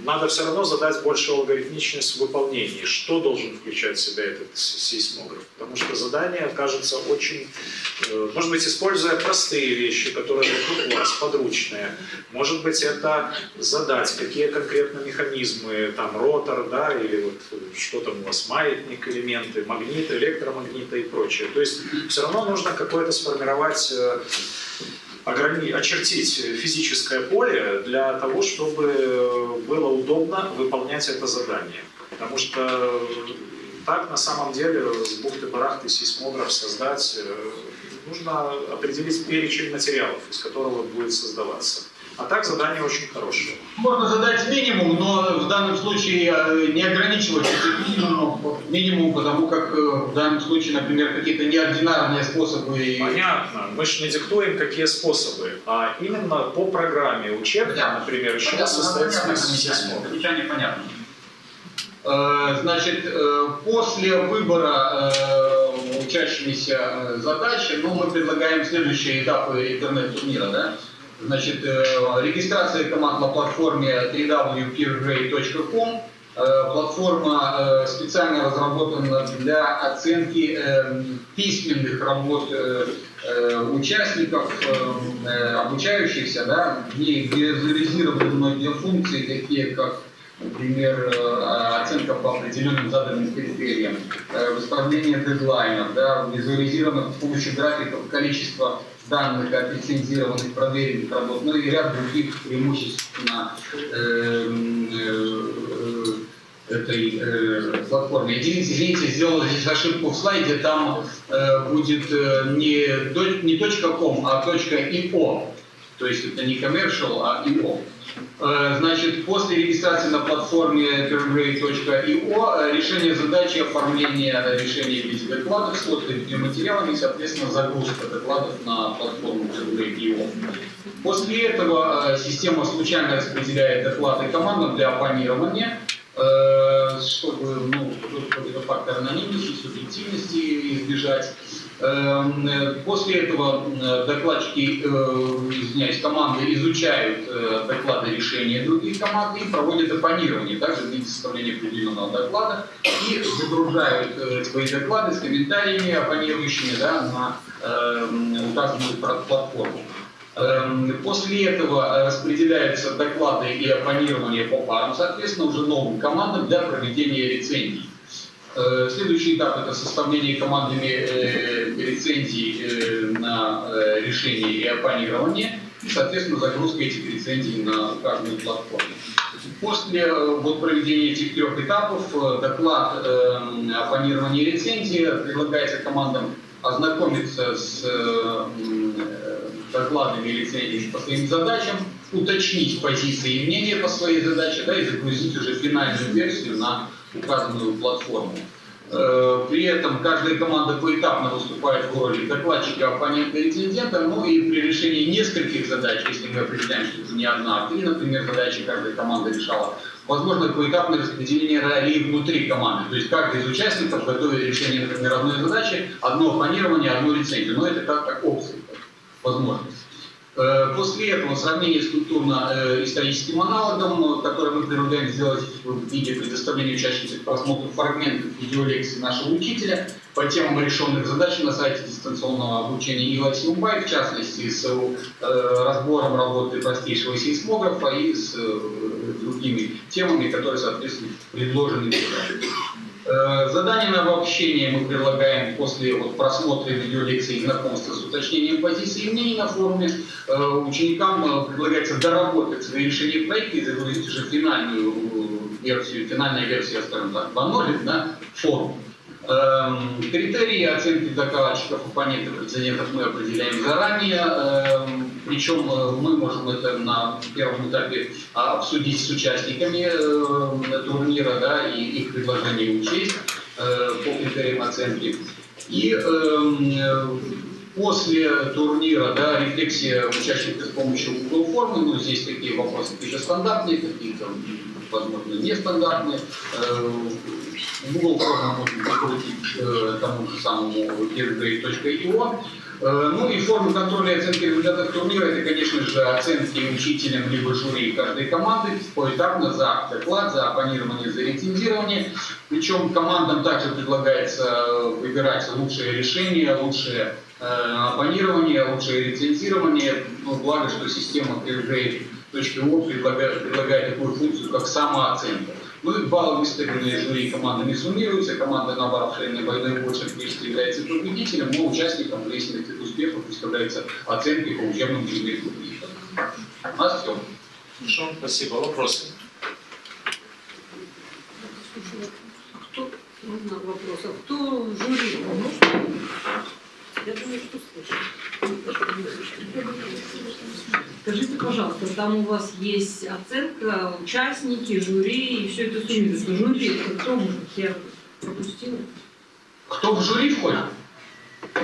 надо все равно задать большую алгоритмичность в выполнении. Что должен включать в себя этот сейсмограф? Потому что задание кажется очень... Может быть, используя простые вещи, которые вокруг вас, подручные. Может быть, это задать, какие конкретно механизмы, там, ротор, да, или вот что там у вас, маятник, элементы, магниты, электромагниты и прочее. То есть все равно нужно какое-то сформировать... очертить физическое поле для того, чтобы было удобно выполнять это задание. Потому что так на самом деле с бухты-барахты сейсмограф создать нужно определить перечень материалов, из которого будет создаваться. А так задание очень хорошее. Можно задать минимум, но в данном случае не ограничивать минимум, потому как в данном случае, например, какие-то неординарные способы. Понятно. Мы же не диктуем, какие способы, а именно по программе учебной, например, еще состоит сейсмограф. Замечание понятно. Значит, после выбора учащимися задачи, но мы предлагаем следующие этапы интернет-турнира. Да? Значит, регистрация команд на платформе www.peergrade.com. Платформа специально разработана для оценки письменных работ участников, обучающихся. Да? В ней визуализированы многие функции, такие как, например, оценка по определенным заданным критериям, выставление дедлайнов, да? Визуализировано с помощью графиков количество данных от лицензированных проверенных работ, ну и ряд других преимуществ на этой платформе. Извините, сделал здесь ошибку в слайде, там будет не .com, а .io. То есть это не commercial, а io. Значит, после регистрации на платформе peergrade.io решение задачи оформления решения в виде докладов с видеоматериалами и, соответственно, загрузка докладов на платформу peergrade.io. После этого система случайно распределяет доклады командам для оппонирования, чтобы какой-то фактор анонимности, субъективности избежать. После этого докладчики, команды изучают доклады решения других команд и проводят оппонирование, также в виде составления определенного доклада, и загружают свои доклады с комментариями оппонирующими, да, на указанную платформу. После этого распределяются доклады и оппонирование по парам, соответственно, уже новым командам для проведения рецензий. Следующий этап – это составление командами рецензий на решение и оппонирование, и, соответственно, загрузка этих рецензий на каждую платформу. После проведения этих трех этапов доклад, оппонирование и рецензия предлагается командам ознакомиться с докладами и рецензиями по своим задачам, уточнить позиции и мнения по своей задаче, да, и загрузить уже финальную версию на указанную платформу. При этом каждая команда поэтапно выступает в роли докладчика, оппонента и рецензента, ну и при решении нескольких задач, если мы определяем, что это не одна, а три, например, задачи каждая команда решала, возможно поэтапное распределение ролей внутри команды. То есть каждый из участников готовит решение, например, одной задачи, одно оппонирование, одну рецензию. Но это как опция, как возможность. После этого сравнение с культурно-историческим аналогом, который мы предлагаем сделать в виде предоставления участникам просмотра фрагментов видеолекций нашего учителя по темам решенных задач на сайте дистанционного обучения ELATIUM-BY, в частности, с разбором работы простейшего сейсмографа и с другими темами, которые, соответственно, предложены. Задание на обобщение мы предлагаем после просмотра видеолекций и знакомства с уточнением позиций и мнений на форуме. Ученикам предлагается доработать свои решения проекта и загрузить уже финальная версия, скажем так, 2.0 на форум. Критерии оценки докладчиков, оппонентов, рецензентов мы определяем заранее, причем мы можем это на первом этапе обсудить с участниками турнира, да, и их предложения учесть по критериям оценки. И после турнира, да, рефлексия участников с помощью Google формы, ну здесь такие вопросы какие-то стандартные, какие-то, возможно, нестандартные. Google форму можно прикрутить тому же самому peergrade.io. Ну и формы контроля и оценки результатов турнира — это, конечно же, оценки учителям либо жюри каждой команды поэтапно за доклад, за оппонирование, за рецензирование. Причем командам также предлагается выбирать лучшее решение, лучшее оппонирование, лучшее рецензирование. Ну, благо, что система peergrade.io предлагает такую функцию, как самооценка. Ну и баллы, выставленные жюри командами, суммируются. Команда, набравшая наибольшее количество, является победителем, но участникам для этих успехов выставляются оценки по учебным предметам. У нас все. Хорошо, спасибо. Вопросы? Можно вопрос? А кто жюри? Я думаю, что слышно. Скажите, пожалуйста, там у вас есть оценка, участники, жюри, и все это суммируется. Жюри, это кто может? Я пропустила. Кто в жюри входит?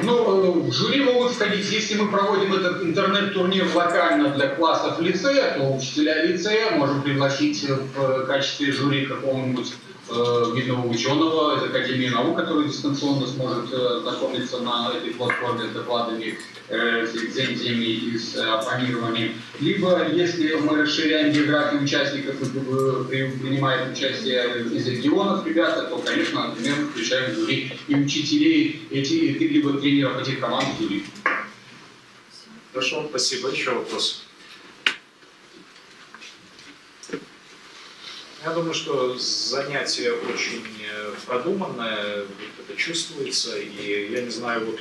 Ну, в жюри могут входить, если мы проводим этот интернет-турнир локально для классов лицея, то учителя лицея можем пригласить в качестве жюри какого-нибудь видного ученого из Академии наук, который дистанционно сможет знакомиться на этой платформе с докладами, с рецензиями и с оппонированием. Либо, если мы расширяем географию участников, принимает участие из регионов ребята, то, конечно, например, включаем жюри и учителей, либо тренеров этих команд в жюри. Хорошо, спасибо. Еще вопрос? Я думаю, что занятие очень продуманное, это чувствуется, и я не знаю, вот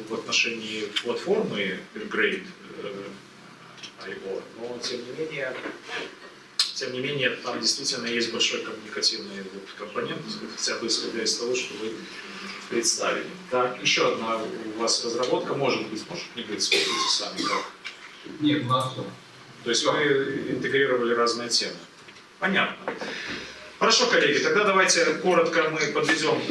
в отношении платформы Grade IO, но тем не менее, там действительно есть большой коммуникативный компонент, хотя бы исходя из того, что вы представили. Так, еще одна у вас разработка, может не быть, смотрите сами. Так. Нет, у нас все. То есть вы интегрировали разные темы. Понятно. Хорошо, коллеги, тогда давайте коротко мы подведем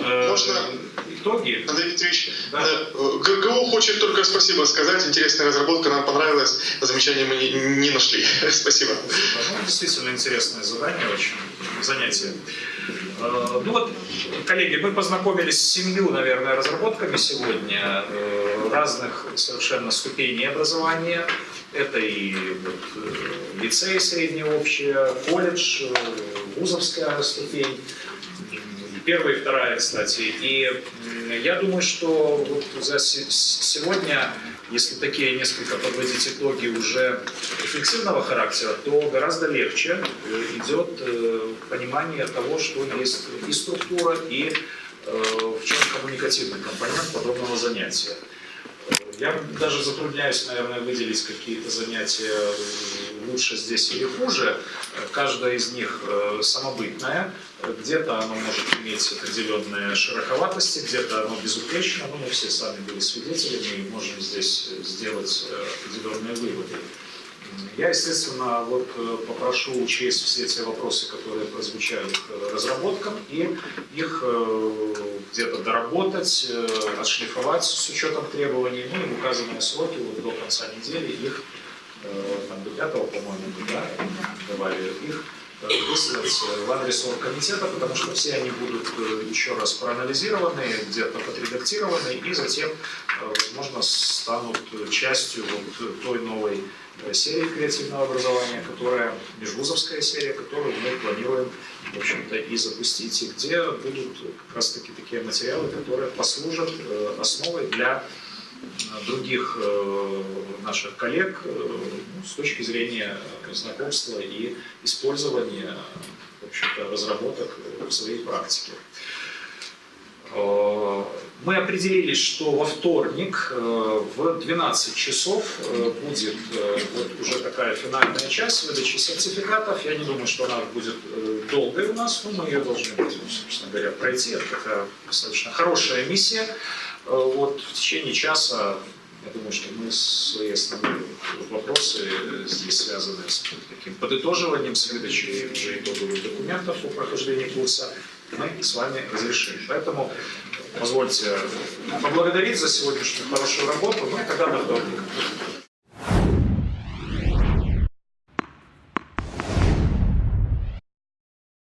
итоги. Андрей Петрович, да. ГКУ хочет только спасибо сказать. Интересная разработка, нам понравилась. Замечаний мы не нашли. Спасибо. Ну, действительно интересное задание, очень занятие. Ну вот, коллеги, мы познакомились с 7, наверное, разработками сегодня разных совершенно ступеней образования. Это и лицей среднеобщее, колледж, вузовская ступень, первая и вторая, кстати. И я думаю, что вот за сегодня, если такие несколько подводить итоги уже эффективного характера, то гораздо легче идет понимание того, что есть и структура, и в чем коммуникативный компонент подобного занятия. Я даже затрудняюсь, наверное, выделить какие-то занятия лучше здесь или хуже. Каждая из них самобытная. Где-то оно может иметь определенные шероховатости, где-то оно безупречно. Но мы все сами были свидетелями и можем здесь сделать определенные выводы. Я, естественно, вот попрошу учесть все те вопросы, которые прозвучали к разработкам, и их где-то доработать, отшлифовать с учетом требований, ну и в указанные сроки, вот до конца недели, их, там, до 5-го, по-моему, да, давали их, выслать в адрес оргкомитета, потому что все они будут еще раз проанализированы, где-то подредактированы, и затем, возможно, станут частью вот той новой серии креативного образования, которая межвузовская серия, которую мы планируем, в общем-то, и запустить, и где будут как раз-таки такие материалы, которые послужат основой для других наших коллег с точки зрения знакомства и использования, в общем-то, разработок в своей практике. Мы определились, что во вторник в 12 часов будет вот уже такая финальная часть выдачи сертификатов. Я не думаю, что она будет долгой у нас, но мы ее должны будем, собственно говоря, пройти. Это такая достаточно хорошая миссия. Вот в течение часа, я думаю, что мы свои основные вопросы здесь связаны с таким подытоживанием, с выдачей уже итоговых документов по прохождению курса, мы с вами разрешим. Поэтому позвольте поблагодарить за сегодняшнюю хорошую работу, ну и тогда до вторника.